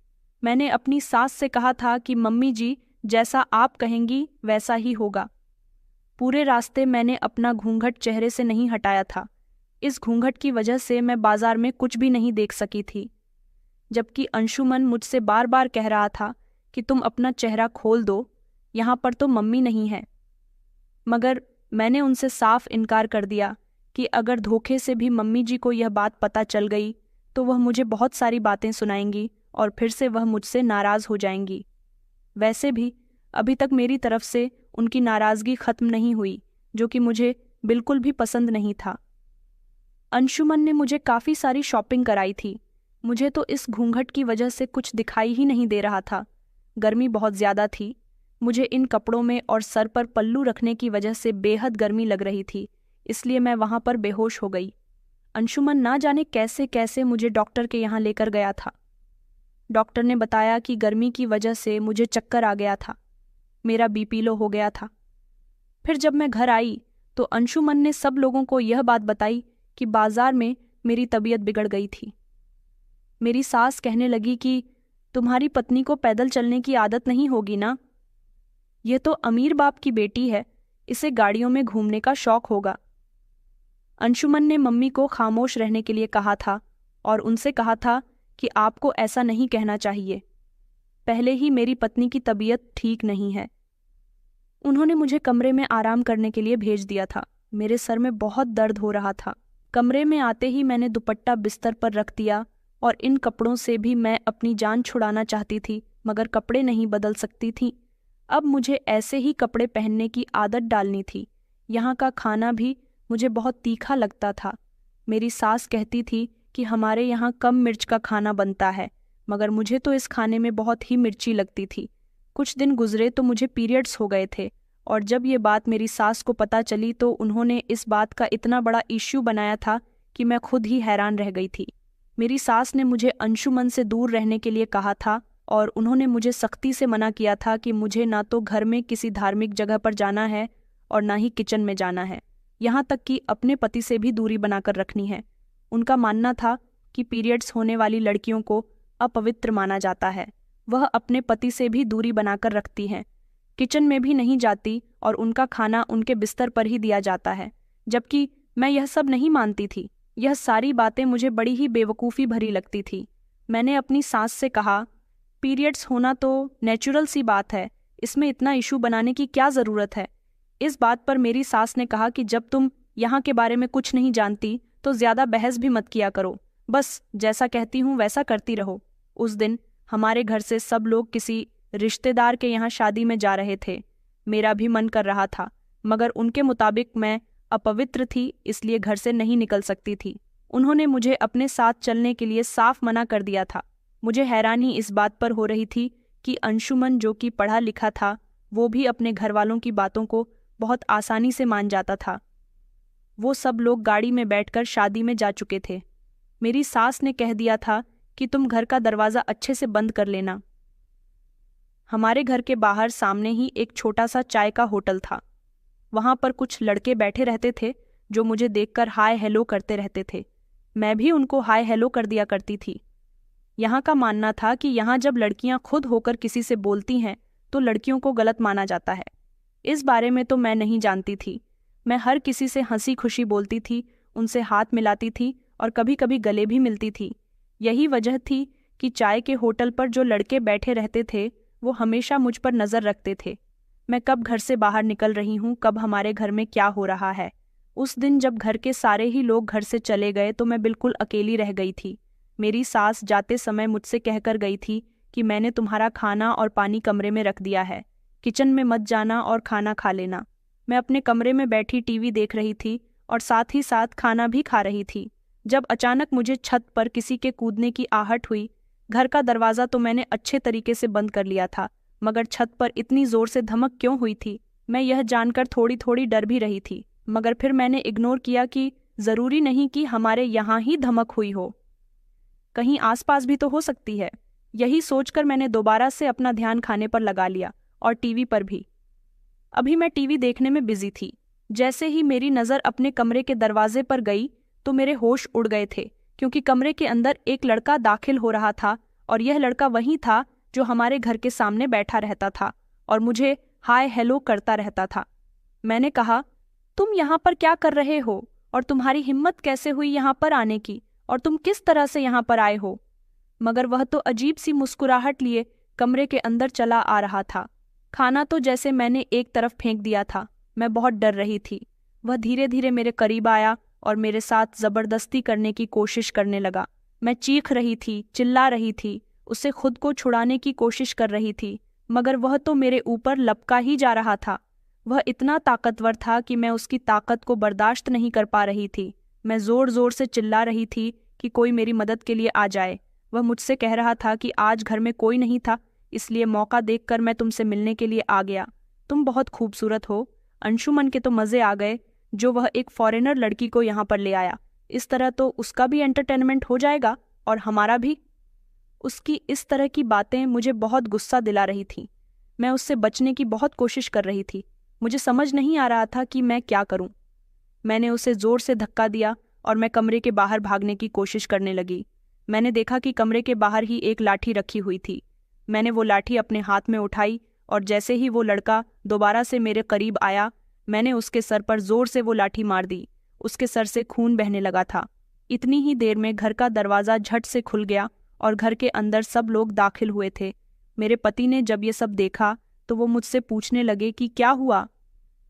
[SPEAKER 1] मैंने अपनी सास से कहा था कि मम्मी जी, जैसा आप कहेंगी वैसा ही होगा। पूरे रास्ते मैंने अपना घूंघट चेहरे से नहीं हटाया था। इस घूंघट की वजह से मैं बाजार में कुछ भी नहीं देख सकी थी, जबकि अंशुमन मुझसे बार बार कह रहा था कि तुम अपना चेहरा खोल दो, यहाँ पर तो मम्मी नहीं है। मगर मैंने उनसे साफ इनकार कर दिया कि अगर धोखे से भी मम्मी जी को यह बात पता चल गई तो वह मुझे बहुत सारी बातें सुनाएंगी और फिर से वह मुझसे नाराज़ हो जाएंगी। वैसे भी अभी तक मेरी तरफ से उनकी नाराज़गी ख़त्म नहीं हुई, जो कि मुझे बिल्कुल भी पसंद नहीं था। अंशुमन ने मुझे काफ़ी सारी शॉपिंग कराई थी। मुझे तो इस घूंघट की वजह से कुछ दिखाई ही नहीं दे रहा था। गर्मी बहुत ज़्यादा थी। मुझे इन कपड़ों में और सर पर पल्लू रखने की वजह से बेहद गर्मी लग रही थी, इसलिए मैं वहाँ पर बेहोश हो गई। अंशुमन ना जाने कैसे कैसे मुझे डॉक्टर के यहाँ लेकर गया था। डॉक्टर ने बताया कि गर्मी की वजह से मुझे चक्कर आ गया था। मेरा बीपी लो हो गया था। फिर जब मैं घर आई तो अंशुमन ने सब लोगों को यह बात बताई कि बाजार में मेरी तबीयत बिगड़ गई थी। मेरी सास कहने लगी कि तुम्हारी पत्नी को पैदल चलने की आदत नहीं होगी ना? यह तो अमीर बाप की बेटी है, इसे गाड़ियों में घूमने का शौक होगा। अंशुमन ने मम्मी को खामोश रहने के लिए कहा था और उनसे कहा था कि आपको ऐसा नहीं कहना चाहिए। पहले ही मेरी पत्नी की तबीयत ठीक नहीं है। उन्होंने मुझे कमरे में आराम करने के लिए भेज दिया था। मेरे सर में बहुत दर्द हो रहा था। कमरे में आते ही मैंने दुपट्टा बिस्तर पर रख दिया और इन कपड़ों से भी मैं अपनी जान छुड़ाना चाहती थी, मगर कपड़े नहीं बदल सकती थी। अब मुझे ऐसे ही कपड़े पहनने की आदत डालनी थी। यहाँ का खाना भी मुझे बहुत तीखा लगता था। मेरी सास कहती थी कि हमारे यहाँ कम मिर्च का खाना बनता है, मगर मुझे तो इस खाने में बहुत ही मिर्ची लगती थी। कुछ दिन गुजरे तो मुझे पीरियड्स हो गए थे और जब ये बात मेरी सास को पता चली तो उन्होंने इस बात का इतना बड़ा इश्यू बनाया था कि मैं खुद ही हैरान रह गई थी। मेरी सास ने मुझे अंशुमन से दूर रहने के लिए कहा था और उन्होंने मुझे सख्ती से मना किया था कि मुझे ना तो घर में किसी धार्मिक जगह पर जाना है और ना ही किचन में जाना है, यहाँ तक कि अपने पति से भी दूरी बनाकर रखनी है। उनका मानना था कि पीरियड्स होने वाली लड़कियों को अपवित्र माना जाता है। वह अपने पति से भी दूरी बनाकर रखती हैं, किचन में भी नहीं जाती और उनका खाना उनके बिस्तर पर ही दिया जाता है, जबकि मैं यह सब नहीं मानती थी। यह सारी बातें मुझे बड़ी ही बेवकूफ़ी भरी लगती थी। मैंने अपनी सास से कहा, पीरियड्स होना तो नेचुरल सी बात है, इसमें इतना इशू बनाने की क्या ज़रूरत है। इस बात पर मेरी सास ने कहा कि जब तुम यहाँ के बारे में कुछ नहीं जानती तो ज़्यादा बहस भी मत किया करो, बस जैसा कहती हूँ वैसा करती रहो। उस दिन हमारे घर से सब लोग किसी रिश्तेदार के यहाँ शादी में जा रहे थे। मेरा भी मन कर रहा था, मगर उनके मुताबिक मैं अपवित्र थी, इसलिए घर से नहीं निकल सकती थी। उन्होंने मुझे अपने साथ चलने के लिए साफ मना कर दिया था। मुझे हैरानी इस बात पर हो रही थी कि अंशुमन, जो कि पढ़ा लिखा था, वो भी अपने घर वालों की बातों को बहुत आसानी से मान जाता था। वो सब लोग गाड़ी में बैठकर शादी में जा चुके थे। मेरी सास ने कह दिया था कि तुम घर का दरवाज़ा अच्छे से बंद कर लेना। हमारे घर के बाहर सामने ही एक छोटा सा चाय का होटल था। वहाँ पर कुछ लड़के बैठे रहते थे जो मुझे देखकर हाय हेलो करते रहते थे। मैं भी उनको हाय हेलो कर दिया करती थी। यहाँ का मानना था कि यहाँ जब लड़कियाँ खुद होकर किसी से बोलती हैं तो लड़कियों को गलत माना जाता है। इस बारे में तो मैं नहीं जानती थी। मैं हर किसी से हंसी खुशी बोलती थी, उनसे हाथ मिलाती थी और कभी कभी गले भी मिलती थी। यही वजह थी कि चाय के होटल पर जो लड़के बैठे रहते थे वो हमेशा मुझ पर नज़र रखते थे। मैं कब घर से बाहर निकल रही हूँ, कब हमारे घर में क्या हो रहा है। उस दिन जब घर के सारे ही लोग घर से चले गए तो मैं बिल्कुल अकेली रह गई थी। मेरी सास जाते समय मुझसे कहकर गई थी कि मैंने तुम्हारा खाना और पानी कमरे में रख दिया है, किचन में मत जाना और खाना खा लेना। मैं अपने कमरे में बैठी टीवी देख रही थी और साथ ही साथ खाना भी खा रही थी जब अचानक मुझे छत पर किसी के कूदने की आहट हुई। घर का दरवाज़ा तो मैंने अच्छे तरीके से बंद कर लिया था, मगर छत पर इतनी ज़ोर से धमक क्यों हुई थी, मैं यह जानकर थोड़ी थोड़ी डर भी रही थी। मगर फिर मैंने इग्नोर किया कि ज़रूरी नहीं कि हमारे यहाँ ही धमक हुई हो, कहीं आसपास भी तो हो सकती है। यही सोचकर मैंने दोबारा से अपना ध्यान खाने पर लगा लिया और टीवी पर भी। अभी मैं टीवी देखने में बिजी थी। जैसे ही मेरी नज़र अपने कमरे के दरवाजे पर गई तो मेरे होश उड़ गए थे, क्योंकि कमरे के अंदर एक लड़का दाखिल हो रहा था और यह लड़का वही था जो हमारे घर के सामने बैठा रहता था और मुझे हाय हेलो करता रहता था। मैंने कहा, तुम यहाँ पर क्या कर रहे हो और तुम्हारी हिम्मत कैसे हुई यहाँ पर आने की, और तुम किस तरह से यहाँ पर आए हो। मगर वह तो अजीब सी मुस्कुराहट लिए कमरे के अंदर चला आ रहा था। खाना तो जैसे मैंने एक तरफ फेंक दिया था। मैं बहुत डर रही थी। वह धीरे धीरे मेरे करीब आया और मेरे साथ जबरदस्ती करने की कोशिश करने लगा। मैं चीख रही थी, चिल्ला रही थी, उससे खुद को छुड़ाने की कोशिश कर रही थी, मगर वह तो मेरे ऊपर लपका ही जा रहा था। वह इतना ताकतवर था कि मैं उसकी ताकत को बर्दाश्त नहीं कर पा रही थी। मैं जोर जोर से चिल्ला रही थी कि कोई मेरी मदद के लिए आ जाए। वह मुझसे कह रहा था कि आज घर में कोई नहीं था, इसलिए मौका देखकर मैं तुमसे मिलने के लिए आ गया। तुम बहुत खूबसूरत हो। अंशुमन के तो मज़े आ गए जो वह एक फॉरेनर लड़की को यहाँ पर ले आया। इस तरह तो उसका भी एंटरटेनमेंट हो जाएगा और हमारा भी। उसकी इस तरह की बातें मुझे बहुत गुस्सा दिला रही थीं। मैं उससे बचने की बहुत कोशिश कर रही थी। मुझे समझ नहीं आ रहा था कि मैं क्या करूं। मैंने उसे ज़ोर से धक्का दिया और मैं कमरे के बाहर भागने की कोशिश करने लगी। मैंने देखा कि कमरे के बाहर ही एक लाठी रखी हुई थी। मैंने वो लाठी अपने हाथ में उठाई और जैसे ही वो लड़का दोबारा से मेरे करीब आया, मैंने उसके सर पर जोर से वो लाठी मार दी। उसके सर से खून बहने लगा था। इतनी ही देर में घर का दरवाज़ा झट से खुल गया और घर के अंदर सब लोग दाखिल हुए थे। मेरे पति ने जब ये सब देखा तो वो मुझसे पूछने लगे कि क्या हुआ।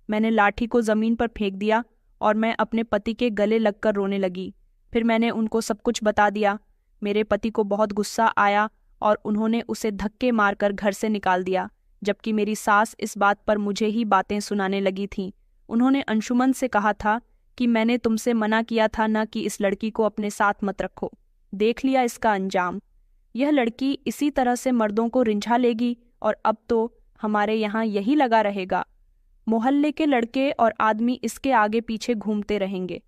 [SPEAKER 1] मैंने लाठी को ज़मीन पर फेंक दिया और मैं अपने पति के गले लगकर रोने लगी। फिर मैंने उनको सब कुछ बता दिया। मेरे पति को बहुत गुस्सा आया और उन्होंने उसे धक्के मारकर घर से निकाल दिया, जबकि मेरी सास इस बात पर मुझे ही बातें सुनाने लगी थीं। उन्होंने अंशुमन से कहा था कि मैंने तुमसे मना किया था ना कि इस लड़की को अपने साथ मत रखो। देख लिया इसका अंजाम। यह लड़की इसी तरह से मर्दों को रिंझा लेगी और अब तो हमारे यहाँ यही लगा रहेगा। मोहल्ले के लड़के और आदमी इसके आगे पीछे घूमते रहेंगे।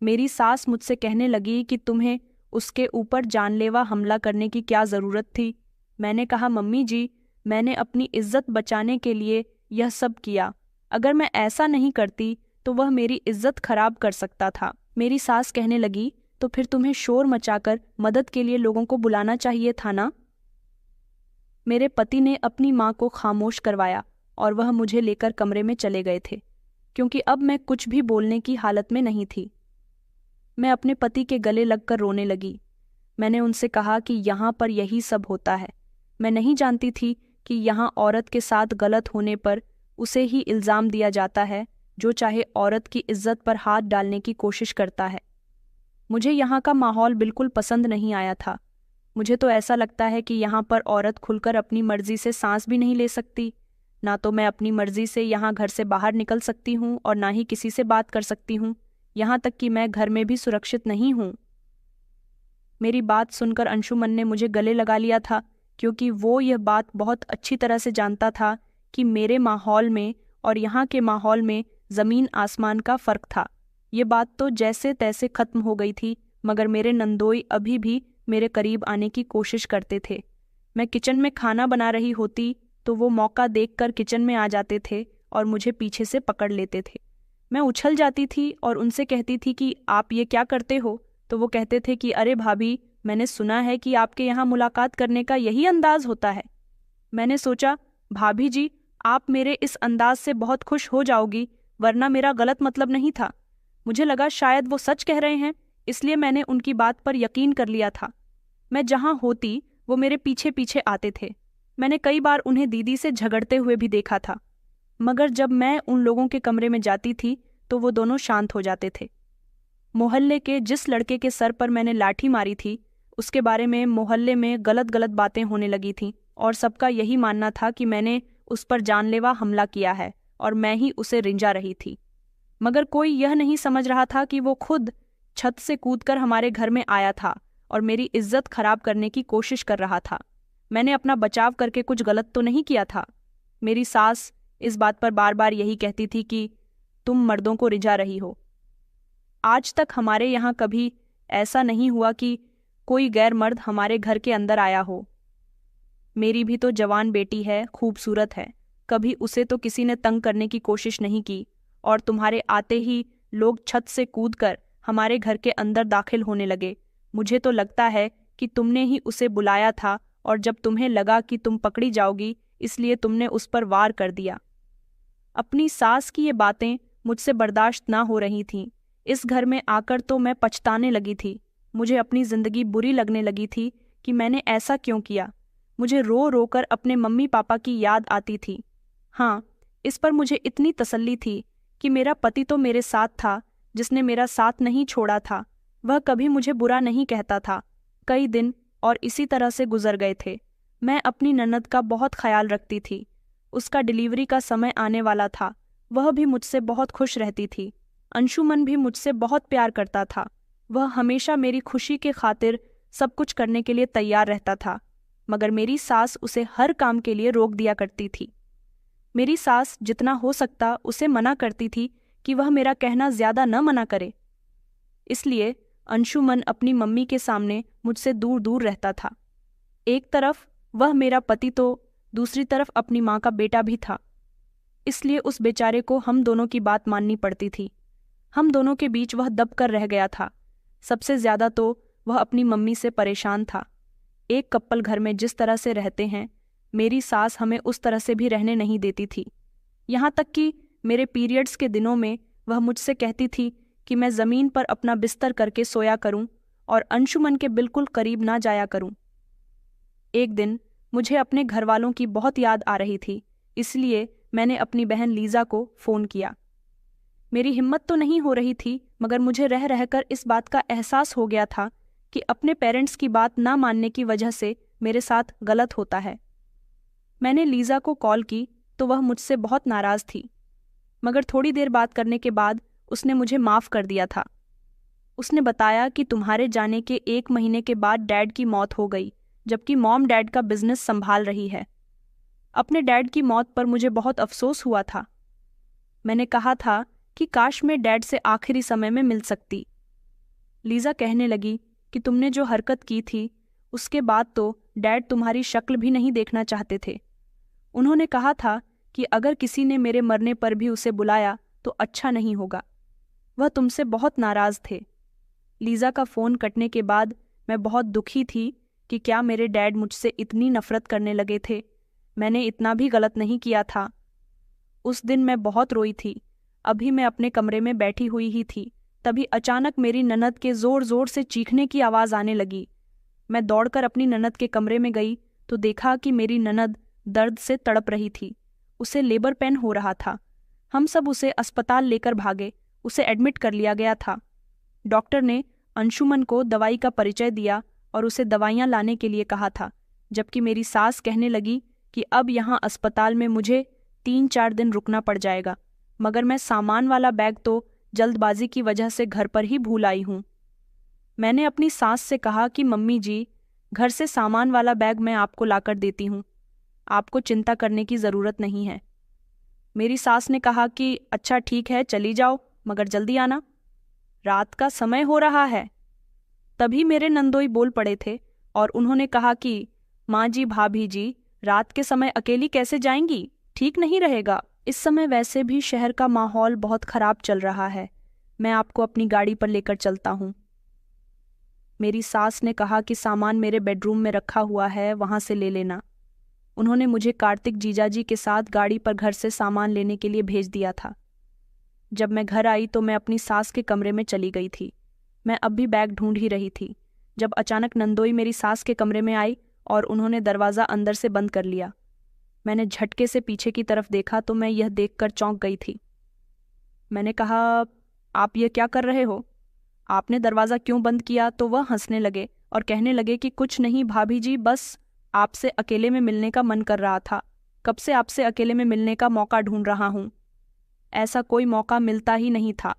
[SPEAKER 1] मेरी सास मुझसे कहने लगी कि तुम्हें उसके ऊपर जानलेवा हमला करने की क्या ज़रूरत थी। मैंने कहा, मम्मी जी, मैंने अपनी इज्जत बचाने के लिए यह सब किया। अगर मैं ऐसा नहीं करती तो वह मेरी इज्जत खराब कर सकता था। मेरी सास कहने लगी, तो फिर तुम्हें शोर मचाकर मदद के लिए लोगों को बुलाना चाहिए था ना। मेरे पति ने अपनी माँ को खामोश करवाया और वह मुझे लेकर कमरे में चले गए थे, क्योंकि अब मैं कुछ भी बोलने की हालत में नहीं थी। मैं अपने पति के गले लगकर रोने लगी। मैंने उनसे कहा कि यहाँ पर यही सब होता है। मैं नहीं जानती थी कि यहाँ औरत के साथ गलत होने पर उसे ही इल्ज़ाम दिया जाता है जो चाहे औरत की इज्जत पर हाथ डालने की कोशिश करता है। मुझे यहाँ का माहौल बिल्कुल पसंद नहीं आया था। मुझे तो ऐसा लगता है कि यहाँ पर औरत खुलकर अपनी मर्जी से सांस भी नहीं ले सकती। ना तो मैं अपनी मर्जी से यहाँ घर से बाहर निकल सकती हूँ और ना ही किसी से बात कर सकती हूँ। यहाँ तक कि मैं घर में भी सुरक्षित नहीं हूँ। मेरी बात सुनकर अंशुमन ने मुझे गले लगा लिया था, क्योंकि वो यह बात बहुत अच्छी तरह से जानता था कि मेरे माहौल में और यहाँ के माहौल में ज़मीन आसमान का फ़र्क था। ये बात तो जैसे तैसे ख़त्म हो गई थी, मगर मेरे नंदोई अभी भी मेरे करीब आने की कोशिश करते थे। मैं किचन में खाना बना रही होती तो वो मौका देखकर किचन में आ जाते थे और मुझे पीछे से पकड़ लेते थे। मैं उछल जाती थी और उनसे कहती थी कि आप ये क्या करते हो? तो वो कहते थे कि अरे भाभी, मैंने सुना है कि आपके यहाँ मुलाकात करने का यही अंदाज होता है। मैंने सोचा, भाभी जी, आप मेरे इस अंदाज से बहुत खुश हो जाओगी, वरना मेरा गलत मतलब नहीं था। मुझे लगा शायद वो सच कह रहे हैं, इसलिए मैंने उनकी बात पर यकीन कर लिया था। मैं जहाँ होती वो मेरे पीछे पीछे आते थे। मैंने कई बार उन्हें दीदी से झगड़ते हुए भी देखा था, मगर जब मैं उन लोगों के कमरे में जाती थी तो वो दोनों शांत हो जाते थे। मोहल्ले के जिस लड़के के सर पर मैंने लाठी मारी थी, उसके बारे में मोहल्ले में गलत गलत बातें होने लगी थीं और सबका यही मानना था कि मैंने उस पर जानलेवा हमला किया है और मैं ही उसे रिंजा रही थी। मगर कोई यह नहीं समझ रहा था कि वो खुद छत से कूदकर हमारे घर में आया था और मेरी इज्जत खराब करने की कोशिश कर रहा था। मैंने अपना बचाव करके कुछ गलत तो नहीं किया था। मेरी सास इस बात पर बार बार यही कहती थी कि तुम मर्दों को रिझा रही हो। आज तक हमारे यहाँ कभी ऐसा नहीं हुआ कि कोई गैर मर्द हमारे घर के अंदर आया हो। मेरी भी तो जवान बेटी है, खूबसूरत है, कभी उसे तो किसी ने तंग करने की कोशिश नहीं की, और तुम्हारे आते ही लोग छत से कूदकर हमारे घर के अंदर दाखिल होने लगे। मुझे तो लगता है कि तुमने ही उसे बुलाया था और जब तुम्हें लगा कि तुम पकड़ी जाओगी, इसलिए तुमने उस पर वार कर दिया। अपनी सास की ये बातें मुझसे बर्दाश्त ना हो रही थीं। इस घर में आकर तो मैं पछताने लगी थी। मुझे अपनी जिंदगी बुरी लगने लगी थी कि मैंने ऐसा क्यों किया। मुझे रो रो कर अपने मम्मी पापा की याद आती थी। हाँ, इस पर मुझे इतनी तसल्ली थी कि मेरा पति तो मेरे साथ था, जिसने मेरा साथ नहीं छोड़ा था। वह कभी मुझे बुरा नहीं कहता था। कई दिन और इसी तरह से गुजर गए थे। मैं अपनी ननद का बहुत ख्याल रखती थी। उसका डिलीवरी का समय आने वाला था। वह भी मुझसे बहुत खुश रहती थी। अंशुमन भी मुझसे बहुत प्यार करता था। वह हमेशा मेरी खुशी के खातिर सब कुछ करने के लिए तैयार रहता था, मगर मेरी सास उसे हर काम के लिए रोक दिया करती थी। मेरी सास जितना हो सकता उसे मना करती थी कि वह मेरा कहना ज्यादा न मना करे। इसलिए अंशुमन अपनी मम्मी के सामने मुझसे दूर दूर रहता था। एक तरफ वह मेरा पति तो दूसरी तरफ अपनी माँ का बेटा भी था। इसलिए उस बेचारे को हम दोनों की बात माननी पड़ती थी। हम दोनों के बीच वह दब कर रह गया था। सबसे ज्यादा तो वह अपनी मम्मी से परेशान था। एक कपल घर में जिस तरह से रहते हैं, मेरी सास हमें उस तरह से भी रहने नहीं देती थी। यहाँ तक कि मेरे पीरियड्स के दिनों में वह मुझसे कहती थी कि मैं ज़मीन पर अपना बिस्तर करके सोया करूं और अंशुमन के बिल्कुल करीब ना जाया करूं। एक दिन मुझे अपने घर वालों की बहुत याद आ रही थी, इसलिए मैंने अपनी बहन लीज़ा को फ़ोन किया। मेरी हिम्मत तो नहीं हो रही थी, मगर मुझे रह रहकर इस बात का एहसास हो गया था कि अपने पेरेंट्स की बात ना मानने की वजह से मेरे साथ गलत होता है। मैंने लीज़ा को कॉल की तो वह मुझसे बहुत नाराज़ थी, मगर थोड़ी देर बात करने के बाद उसने मुझे माफ़ कर दिया था। उसने बताया कि तुम्हारे जाने के 1 महीने के बाद डैड की मौत हो गई, जबकि मॉम डैड का बिजनेस संभाल रही है। अपने डैड की मौत पर मुझे बहुत अफसोस हुआ था। मैंने कहा था कि काश मैं डैड से आखिरी समय में मिल सकती। लीज़ा कहने लगी कि तुमने जो हरकत की थी, उसके बाद तो डैड तुम्हारी शक्ल भी नहीं देखना चाहते थे। उन्होंने कहा था कि अगर किसी ने मेरे मरने पर भी उसे बुलाया तो अच्छा नहीं होगा। वह तुमसे बहुत नाराज़ थे। लीज़ा का फ़ोन कटने के बाद मैं बहुत दुखी थी कि क्या मेरे डैड मुझसे इतनी नफ़रत करने लगे थे। मैंने इतना भी गलत नहीं किया था। उस दिन मैं बहुत रोई थी। अभी मैं अपने कमरे में बैठी हुई ही थी, तभी अचानक मेरी ननद के ज़ोर ज़ोर से चीखने की आवाज़ आने लगी। मैं दौड़कर अपनी ननद के कमरे में गई तो देखा कि मेरी ननद दर्द से तड़प रही थी। उसे लेबर पेन हो रहा था। हम सब उसे अस्पताल लेकर भागे। उसे एडमिट कर लिया गया था। डॉक्टर ने अंशुमन को दवाई का परिचय दिया और उसे दवाइयाँ लाने के लिए कहा था, जबकि मेरी सास कहने लगी कि अब यहाँ अस्पताल में मुझे 3-4 दिन रुकना पड़ जाएगा, मगर मैं सामान वाला बैग तो जल्दबाजी की वजह से घर पर ही भूल आई हूँ। मैंने अपनी सास से कहा कि मम्मी जी, घर से सामान वाला बैग मैं आपको लाकर देती हूँ, आपको चिंता करने की ज़रूरत नहीं है। मेरी सास ने कहा कि अच्छा ठीक है, चली जाओ, मगर जल्दी आना, रात का समय हो रहा है। तभी मेरे नंदोई बोल पड़े थे और उन्होंने कहा कि माँ जी, भाभी जी, रात के समय अकेली कैसे जाएंगी, ठीक नहीं रहेगा। इस समय वैसे भी शहर का माहौल बहुत खराब चल रहा है, मैं आपको अपनी गाड़ी पर लेकर चलता हूँ। मेरी सास ने कहा कि सामान मेरे बेडरूम में रखा हुआ है, वहाँ से ले लेना। उन्होंने मुझे कार्तिक जीजाजी के साथ गाड़ी पर घर से सामान लेने के लिए भेज दिया था। जब मैं घर आई तो मैं अपनी सास के कमरे में चली गई थी। मैं अब भी बैग ढूंढ ही रही थी जब अचानक नंदोई मेरी सास के कमरे में आई और उन्होंने दरवाज़ा अंदर से बंद कर लिया। मैंने झटके से पीछे की तरफ देखा तो मैं यह देखकर चौंक गई थी। मैंने कहा, आप ये क्या कर रहे हो? आपने दरवाज़ा क्यों बंद किया? तो वह हंसने लगे और कहने लगे कि कुछ नहीं भाभी जी, बस आपसे अकेले में मिलने का मन कर रहा था। कब से आपसे अकेले में मिलने का मौका ढूंढ रहा हूँ। ऐसा कोई मौका मिलता ही नहीं था।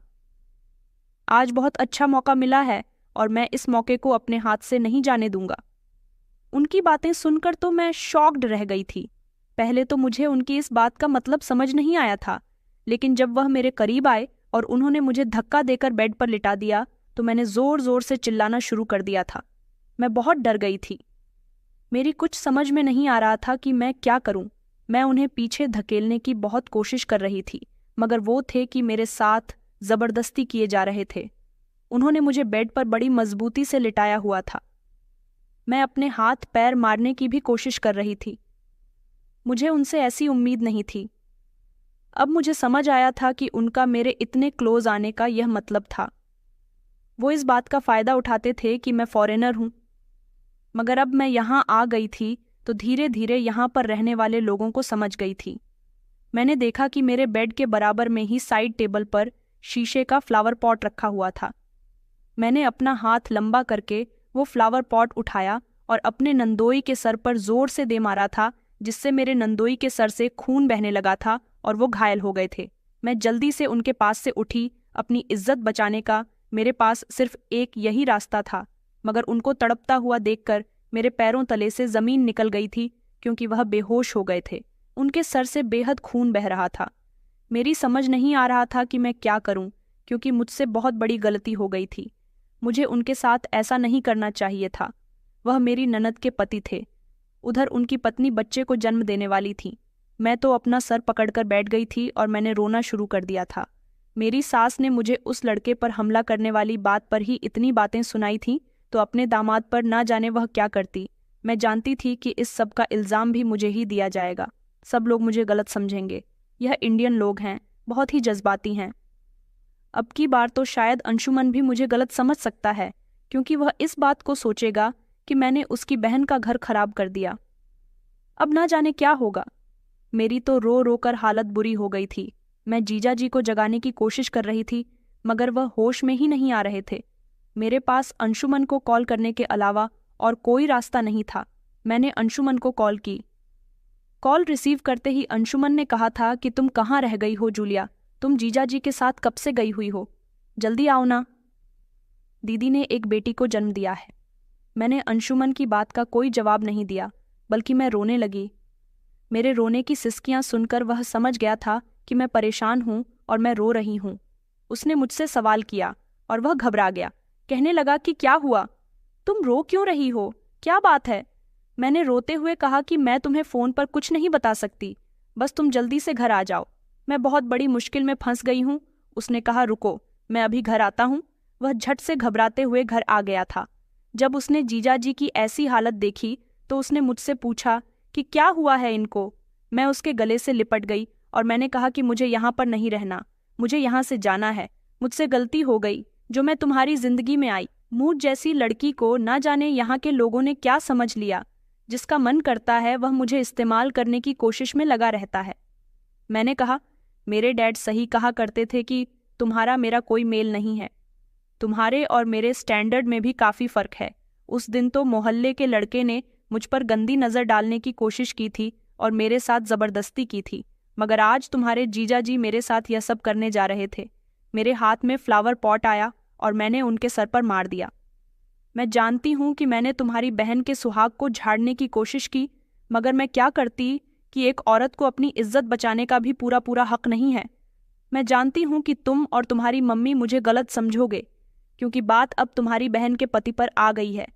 [SPEAKER 1] आज बहुत अच्छा मौका मिला है और मैं इस मौके को अपने हाथ से नहीं जाने दूंगा। उनकी बातें सुनकर तो मैं शॉक्ड रह गई थी। पहले तो मुझे उनकी इस बात का मतलब समझ नहीं आया था, लेकिन जब वह मेरे करीब आए और उन्होंने मुझे धक्का देकर बेड पर लिटा दिया तो मैंने ज़ोर ज़ोर से चिल्लाना शुरू कर दिया था। मैं बहुत डर गई थी। मेरी कुछ समझ में नहीं आ रहा था कि मैं क्या करूं। मैं उन्हें पीछे धकेलने की बहुत कोशिश कर रही थी, मगर वो थे कि मेरे साथ ज़बरदस्ती किए जा रहे थे। उन्होंने मुझे बेड पर बड़ी मजबूती से लिटाया हुआ था। मैं अपने हाथ पैर मारने की भी कोशिश कर रही थी। मुझे उनसे ऐसी उम्मीद नहीं थी। अब मुझे समझ आया था कि उनका मेरे इतने क्लोज आने का यह मतलब था। वो इस बात का फ़ायदा उठाते थे कि मैं फॉरेनर हूँ। मगर अब मैं यहाँ आ गई थी तो धीरे धीरे यहाँ पर रहने वाले लोगों को समझ गई थी। मैंने देखा कि मेरे बेड के बराबर में ही साइड टेबल पर शीशे का फ्लावर पॉट रखा हुआ था। मैंने अपना हाथ लंबा करके वो फ्लावर पॉट उठाया और अपने नंदोई के सर पर जोर से दे मारा था, जिससे मेरे नंदोई के सर से खून बहने लगा था और वो घायल हो गए थे। मैं जल्दी से उनके पास से उठी। अपनी इज्जत बचाने का मेरे पास सिर्फ एक यही रास्ता था, मगर उनको तड़पता हुआ देखकर मेरे पैरों तले से ज़मीन निकल गई थी, क्योंकि वह बेहोश हो गए थे। उनके सर से बेहद खून बह रहा था। मेरी समझ नहीं आ रहा था कि मैं क्या करूं, क्योंकि मुझसे बहुत बड़ी गलती हो गई थी। मुझे उनके साथ ऐसा नहीं करना चाहिए था। वह मेरी ननद के पति थे। उधर उनकी पत्नी बच्चे को जन्म देने वाली थी। मैं तो अपना सर पकड़कर बैठ गई थी और मैंने रोना शुरू कर दिया था। मेरी सास ने मुझे उस लड़के पर हमला करने वाली बात पर ही इतनी बातें सुनाई थीं, तो अपने दामाद पर ना जाने वह क्या करती। मैं जानती थी कि इस सब का इल्ज़ाम भी मुझे ही दिया जाएगा। सब लोग मुझे गलत समझेंगे। यह इंडियन लोग हैं, बहुत ही जज्बाती हैं। अब की बार तो शायद अंशुमन भी मुझे गलत समझ सकता है, क्योंकि वह इस बात को सोचेगा कि मैंने उसकी बहन का घर खराब कर दिया। अब ना जाने क्या होगा। मेरी तो रो रो कर हालत बुरी हो गई थी। मैं जीजा जी को जगाने की कोशिश कर रही थी, मगर वह होश में ही नहीं आ रहे थे। मेरे पास अंशुमन को कॉल करने के अलावा और कोई रास्ता नहीं था। मैंने अंशुमन को कॉल की। कॉल रिसीव करते ही अंशुमन ने कहा था कि तुम कहाँ रह गई हो जूलिया, तुम जीजा जी के साथ कब से गई हुई हो, जल्दी आओ ना। दीदी ने एक बेटी को जन्म दिया है। मैंने अंशुमन की बात का कोई जवाब नहीं दिया, बल्कि मैं रोने लगी। मेरे रोने की सिसकियां सुनकर वह समझ गया था कि मैं परेशान हूँ और मैं रो रही हूँ। उसने मुझसे सवाल किया और वह घबरा गया। कहने लगा कि क्या हुआ, तुम रो क्यों रही हो, क्या बात है? मैंने रोते हुए कहा कि मैं तुम्हें फ़ोन पर कुछ नहीं बता सकती, बस तुम जल्दी से घर आ जाओ, मैं बहुत बड़ी मुश्किल में फंस गई हूँ। उसने कहा रुको, मैं अभी घर आता हूँ। वह झट से घबराते हुए घर आ गया था। जब उसने जीजा जी की ऐसी हालत देखी तो उसने मुझसे पूछा कि क्या हुआ है इनको। मैं उसके गले से लिपट गई और मैंने कहा कि मुझे यहाँ पर नहीं रहना, मुझे यहाँ से जाना है। मुझसे गलती हो गई जो मैं तुम्हारी जिंदगी में आई। मुझ जैसी लड़की को ना जाने यहाँ के लोगों ने क्या समझ लिया। जिसका मन करता है वह मुझे इस्तेमाल करने की कोशिश में लगा रहता है। मैंने कहा, मेरे डैड सही कहा करते थे कि तुम्हारा मेरा कोई मेल नहीं है। तुम्हारे और मेरे स्टैंडर्ड में भी काफ़ी फ़र्क है। उस दिन तो मोहल्ले के लड़के ने मुझ पर गंदी नज़र डालने की कोशिश की थी और मेरे साथ ज़बरदस्ती की थी, मगर आज तुम्हारे जीजा जी मेरे साथ यह सब करने जा रहे थे। मेरे हाथ में फ्लावर पॉट आया और मैंने उनके सर पर मार दिया। मैं जानती हूँ कि मैंने तुम्हारी बहन के सुहाग को झाड़ने की कोशिश की, मगर मैं क्या करती कि एक औरत को अपनी इज्जत बचाने का भी पूरा पूरा हक नहीं है। मैं जानती हूँ कि तुम और तुम्हारी मम्मी मुझे गलत समझोगे, क्योंकि बात अब तुम्हारी बहन के पति पर आ गई है।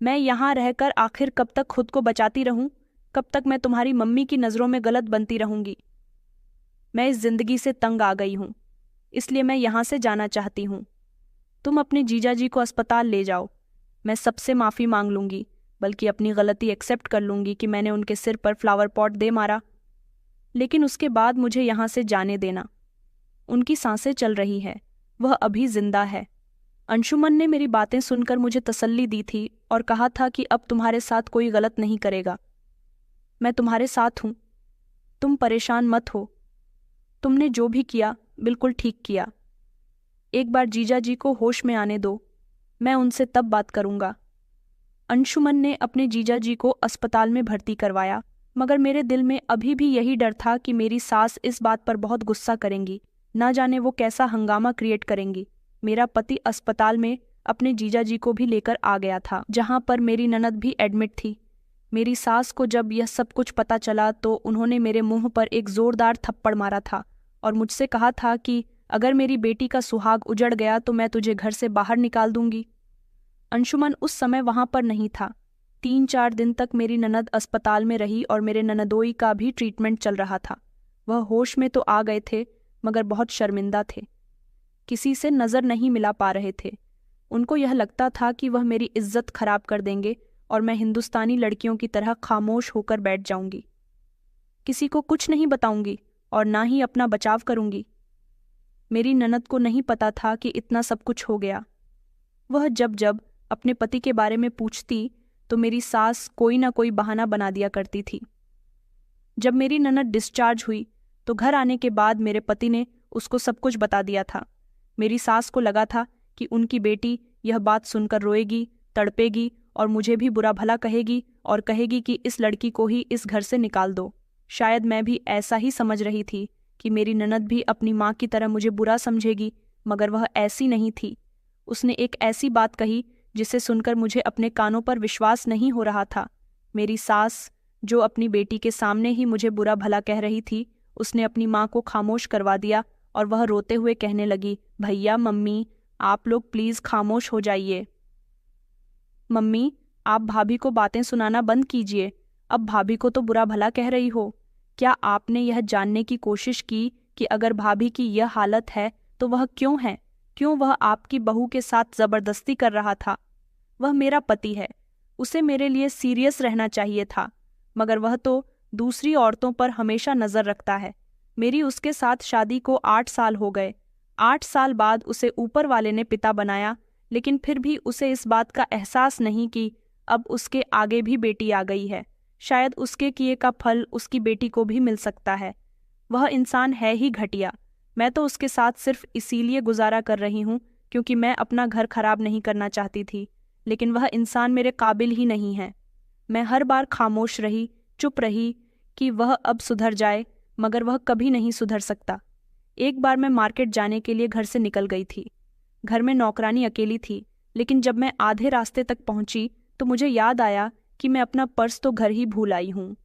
[SPEAKER 1] मैं यहाँ रहकर आखिर कब तक खुद को बचाती रहूँ? कब तक मैं तुम्हारी मम्मी की नज़रों में गलत बनती रहूँगी? मैं इस जिंदगी से तंग आ गई हूँ, इसलिए मैं यहाँ से जाना चाहती हूँ। तुम अपने जीजा जी को अस्पताल ले जाओ। मैं सबसे माफ़ी मांग लूँगी, बल्कि अपनी गलती एक्सेप्ट कर लूँगी कि मैंने उनके सिर पर फ्लावर पॉट दे मारा, लेकिन उसके बाद मुझे यहाँ से जाने देना। उनकी सांसें चल रही है, वह अभी जिंदा है। अंशुमन ने मेरी बातें सुनकर मुझे तसल्ली दी थी और कहा था कि अब तुम्हारे साथ कोई गलत नहीं करेगा। मैं तुम्हारे साथ हूँ, तुम परेशान मत हो। तुमने जो भी किया बिल्कुल ठीक किया। एक बार जीजा जी को होश में आने दो, मैं उनसे तब बात करूँगा। अंशुमन ने अपने जीजा जी को अस्पताल में भर्ती करवाया, मगर मेरे दिल में अभी भी यही डर था कि मेरी सास इस बात पर बहुत गुस्सा करेंगी, ना जाने वो कैसा हंगामा क्रिएट करेंगी। मेरा पति अस्पताल में अपने जीजा जी को भी लेकर आ गया था, जहाँ पर मेरी ननद भी एडमिट थी। मेरी सास को जब यह सब कुछ पता चला तो उन्होंने मेरे मुंह पर एक जोरदार थप्पड़ मारा था और मुझसे कहा था कि अगर मेरी बेटी का सुहाग उजड़ गया तो मैं तुझे घर से बाहर निकाल दूंगी। अंशुमन उस समय वहां पर नहीं था। 3-4 दिन तक मेरी ननद अस्पताल में रही और मेरे ननदोई का भी ट्रीटमेंट चल रहा था। वह होश में तो आ गए थे, मगर बहुत शर्मिंदा थे। किसी से नज़र नहीं मिला पा रहे थे। उनको यह लगता था कि वह मेरी इज्जत खराब कर देंगे और मैं हिंदुस्तानी लड़कियों की तरह खामोश होकर बैठ जाऊंगी। किसी को कुछ नहीं बताऊंगी और ना ही अपना बचाव करूंगी। मेरी ननद को नहीं पता था कि इतना सब कुछ हो गया। वह जब जब अपने पति के बारे में पूछती तो मेरी सास कोई ना कोई बहाना बना दिया करती थी। जब मेरी ननद डिस्चार्ज हुई तो घर आने के बाद मेरे पति ने उसको सब कुछ बता दिया था। मेरी सास को लगा था कि उनकी बेटी यह बात सुनकर रोएगी, तड़पेगी और मुझे भी बुरा भला कहेगी और कहेगी कि इस लड़की को ही इस घर से निकाल दो। शायद मैं भी ऐसा ही समझ रही थी कि मेरी ननद भी अपनी माँ की तरह मुझे बुरा समझेगी, मगर वह ऐसी नहीं थी। उसने एक ऐसी बात कही जिसे सुनकर मुझे अपने कानों पर विश्वास नहीं हो रहा था। मेरी सास, जो अपनी बेटी के सामने ही मुझे बुरा भला कह रही थी, उसने अपनी माँ को खामोश करवा दिया और वह रोते हुए कहने लगी, भैया मम्मी, आप लोग प्लीज़ खामोश हो जाइए। मम्मी, आप भाभी को बातें सुनाना बंद कीजिए। अब भाभी को तो बुरा भला कह रही हो। क्या आपने यह जानने की कोशिश की कि अगर भाभी की यह हालत है तो वह क्यों है? क्यों वह आपकी बहू के साथ ज़बरदस्ती कर रहा था? वह मेरा पति है, उसे मेरे लिए सीरियस रहना चाहिए था, मगर वह तो दूसरी औरतों पर हमेशा नज़र रखता है। मेरी उसके साथ शादी को 8 साल हो गए। 8 साल बाद उसे ऊपर वाले ने पिता बनाया, लेकिन फिर भी उसे इस बात का एहसास नहीं कि अब उसके आगे भी बेटी आ गई है। शायद उसके किए का फल उसकी बेटी को भी मिल सकता है। वह इंसान है ही घटिया। मैं तो उसके साथ सिर्फ इसीलिए गुजारा कर रही हूँ क्योंकि मैं अपना घर खराब नहीं करना चाहती थी, लेकिन वह इंसान मेरे काबिल ही नहीं है। मैं हर बार खामोश रही, चुप रही कि वह अब सुधर जाए, मगर वह कभी नहीं सुधर सकता। एक बार मैं मार्केट जाने के लिए घर से निकल गई थी। घर में नौकरानी अकेली थी, लेकिन जब मैं आधे रास्ते तक पहुंची तो मुझे याद आया कि मैं अपना पर्स तो घर ही भूल आई हूँ।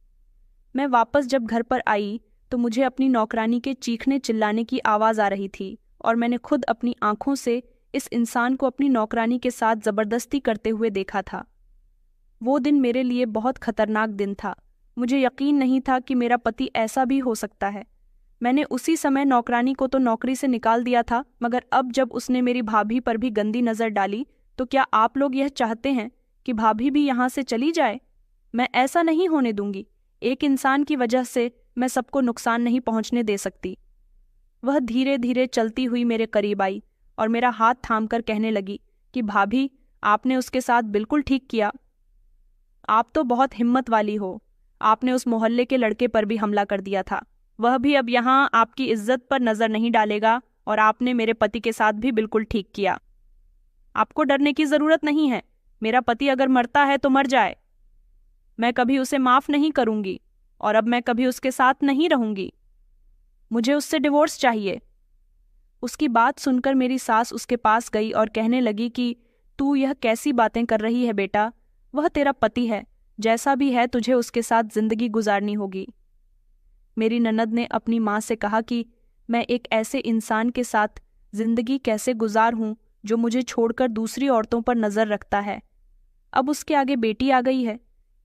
[SPEAKER 1] मैं वापस जब घर पर आई तो मुझे अपनी नौकरानी के चीखने चिल्लाने की आवाज़ आ रही थी और मैंने खुद अपनी आंखों से इस इंसान को अपनी नौकरानी के साथ ज़बरदस्ती करते हुए देखा था। वो दिन मेरे लिए बहुत खतरनाक दिन था। मुझे यकीन नहीं था कि मेरा पति ऐसा भी हो सकता है। मैंने उसी समय नौकरानी को तो नौकरी से निकाल दिया था, मगर अब जब उसने मेरी भाभी पर भी गंदी नज़र डाली तो क्या आप लोग यह चाहते हैं कि भाभी भी यहाँ से चली जाए? मैं ऐसा नहीं होने दूंगी। एक इंसान की वजह से मैं सबको नुकसान नहीं पहुँचने दे सकती। वह धीरे धीरे चलती हुई मेरे करीब आई और मेरा हाथ थामकर कहने लगी कि भाभी, आपने उसके साथ बिल्कुल ठीक किया। आप तो बहुत हिम्मत वाली हो। आपने उस मोहल्ले के लड़के पर भी हमला कर दिया था। वह भी अब यहाँ आपकी इज्जत पर नज़र नहीं डालेगा और आपने मेरे पति के साथ भी बिल्कुल ठीक किया। आपको डरने की जरूरत नहीं है। मेरा पति अगर मरता है तो मर जाए, मैं कभी उसे माफ नहीं करूंगी और अब मैं कभी उसके साथ नहीं रहूंगी। मुझे उससे डिवोर्स चाहिए। उसकी बात सुनकर मेरी सास उसके पास गई और कहने लगी कि तू यह कैसी बातें कर रही है बेटा, वह तेरा पति है, जैसा भी है तुझे उसके साथ जिंदगी गुजारनी होगी। मेरी ननद ने अपनी माँ से कहा कि मैं एक ऐसे इंसान के साथ जिंदगी कैसे गुजार हूँ जो मुझे छोड़कर दूसरी औरतों पर नजर रखता है। अब उसके आगे बेटी आ गई है,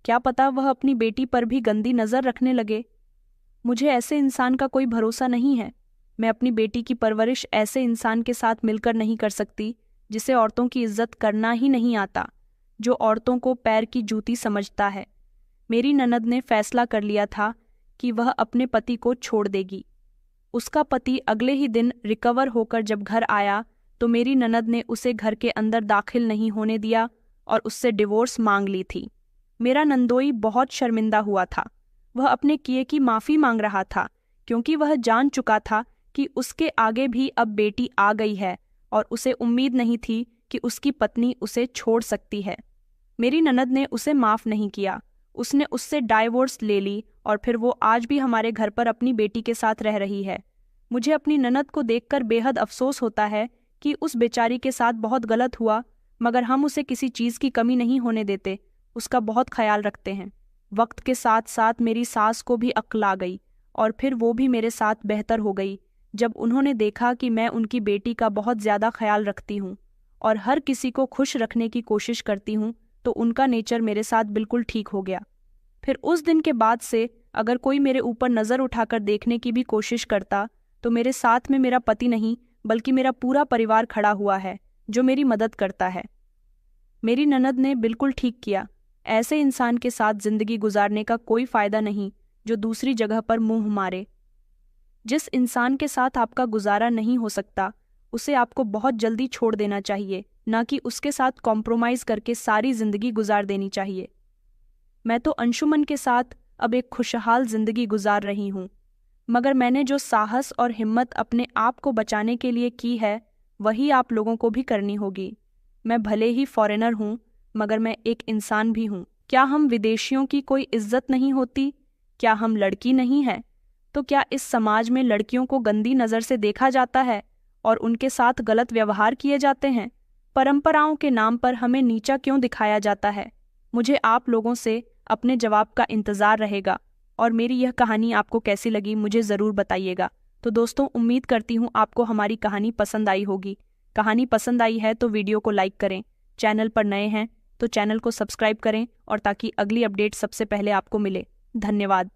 [SPEAKER 1] क्या पता वह अपनी बेटी पर भी गंदी नजर रखने लगे। मुझे ऐसे इंसान का कोई भरोसा नहीं है। मैं अपनी बेटी की परवरिश ऐसे इंसान के साथ मिलकर नहीं कर सकती जिसे औरतों की इज्जत करना ही नहीं आता, जो औरतों को पैर की जूती समझता है। मेरी ननद ने फैसला कर लिया था कि वह अपने पति को छोड़ देगी। उसका पति अगले ही दिन रिकवर होकर जब घर आया तो मेरी ननद ने उसे घर के अंदर दाखिल नहीं होने दिया और उससे डिवोर्स मांग ली थी। मेरा नंदोई बहुत शर्मिंदा हुआ था। वह अपने किए की माफ़ी मांग रहा था क्योंकि वह जान चुका था कि उसके आगे भी अब बेटी आ गई है और उसे उम्मीद नहीं थी कि उसकी पत्नी उसे छोड़ सकती है। मेरी ननद ने उसे माफ़ नहीं किया। उसने उससे डाइवोर्स ले ली और फिर वो आज भी हमारे घर पर अपनी बेटी के साथ रह रही है। मुझे अपनी ननद को देखकर बेहद अफसोस होता है कि उस बेचारी के साथ बहुत गलत हुआ, मगर हम उसे किसी चीज़ की कमी नहीं होने देते, उसका बहुत ख्याल रखते हैं। वक्त के साथ साथ मेरी सास को भी अक्ल आ गई और फिर वो भी मेरे साथ बेहतर हो गई जब उन्होंने देखा कि मैं उनकी बेटी का बहुत ज़्यादा ख्याल रखती हूँ और हर किसी को खुश रखने की कोशिश करती हूँ, तो उनका नेचर मेरे साथ बिल्कुल ठीक हो गया। फिर उस दिन के बाद से अगर कोई मेरे ऊपर नज़र उठाकर देखने की भी कोशिश करता तो मेरे साथ में मेरा पति नहीं बल्कि मेरा पूरा परिवार खड़ा हुआ है जो मेरी मदद करता है। मेरी ननद ने बिल्कुल ठीक किया। ऐसे इंसान के साथ जिंदगी गुजारने का कोई फ़ायदा नहीं जो दूसरी जगह पर मुंह मारे। जिस इंसान के साथ आपका गुजारा नहीं हो सकता उसे आपको बहुत जल्दी छोड़ देना चाहिए, ना कि उसके साथ कॉम्प्रोमाइज़ करके सारी ज़िंदगी गुजार देनी चाहिए। मैं तो अंशुमन के साथ अब एक खुशहाल ज़िंदगी गुजार रही हूँ, मगर मैंने जो साहस और हिम्मत अपने आप को बचाने के लिए की है वही आप लोगों को भी करनी होगी। मैं भले ही फॉरेनर हूँ मगर मैं एक इंसान भी हूँ। क्या हम विदेशियों की कोई इज्जत नहीं होती? क्या हम लड़की नहीं हैं? तो क्या इस समाज में लड़कियों को गंदी नज़र से देखा जाता है और उनके साथ गलत व्यवहार किए जाते हैं? परंपराओं के नाम पर हमें नीचा क्यों दिखाया जाता है? मुझे आप लोगों से अपने जवाब का इंतज़ार रहेगा और मेरी यह कहानी आपको कैसी लगी मुझे ज़रूर बताइएगा। तो दोस्तों, उम्मीद करती हूँ आपको हमारी कहानी पसंद आई होगी। कहानी पसंद आई है तो वीडियो को लाइक करें, चैनल पर नए हैं तो चैनल को सब्सक्राइब करें और ताकि अगली अपडेट सबसे पहले आपको मिले। धन्यवाद।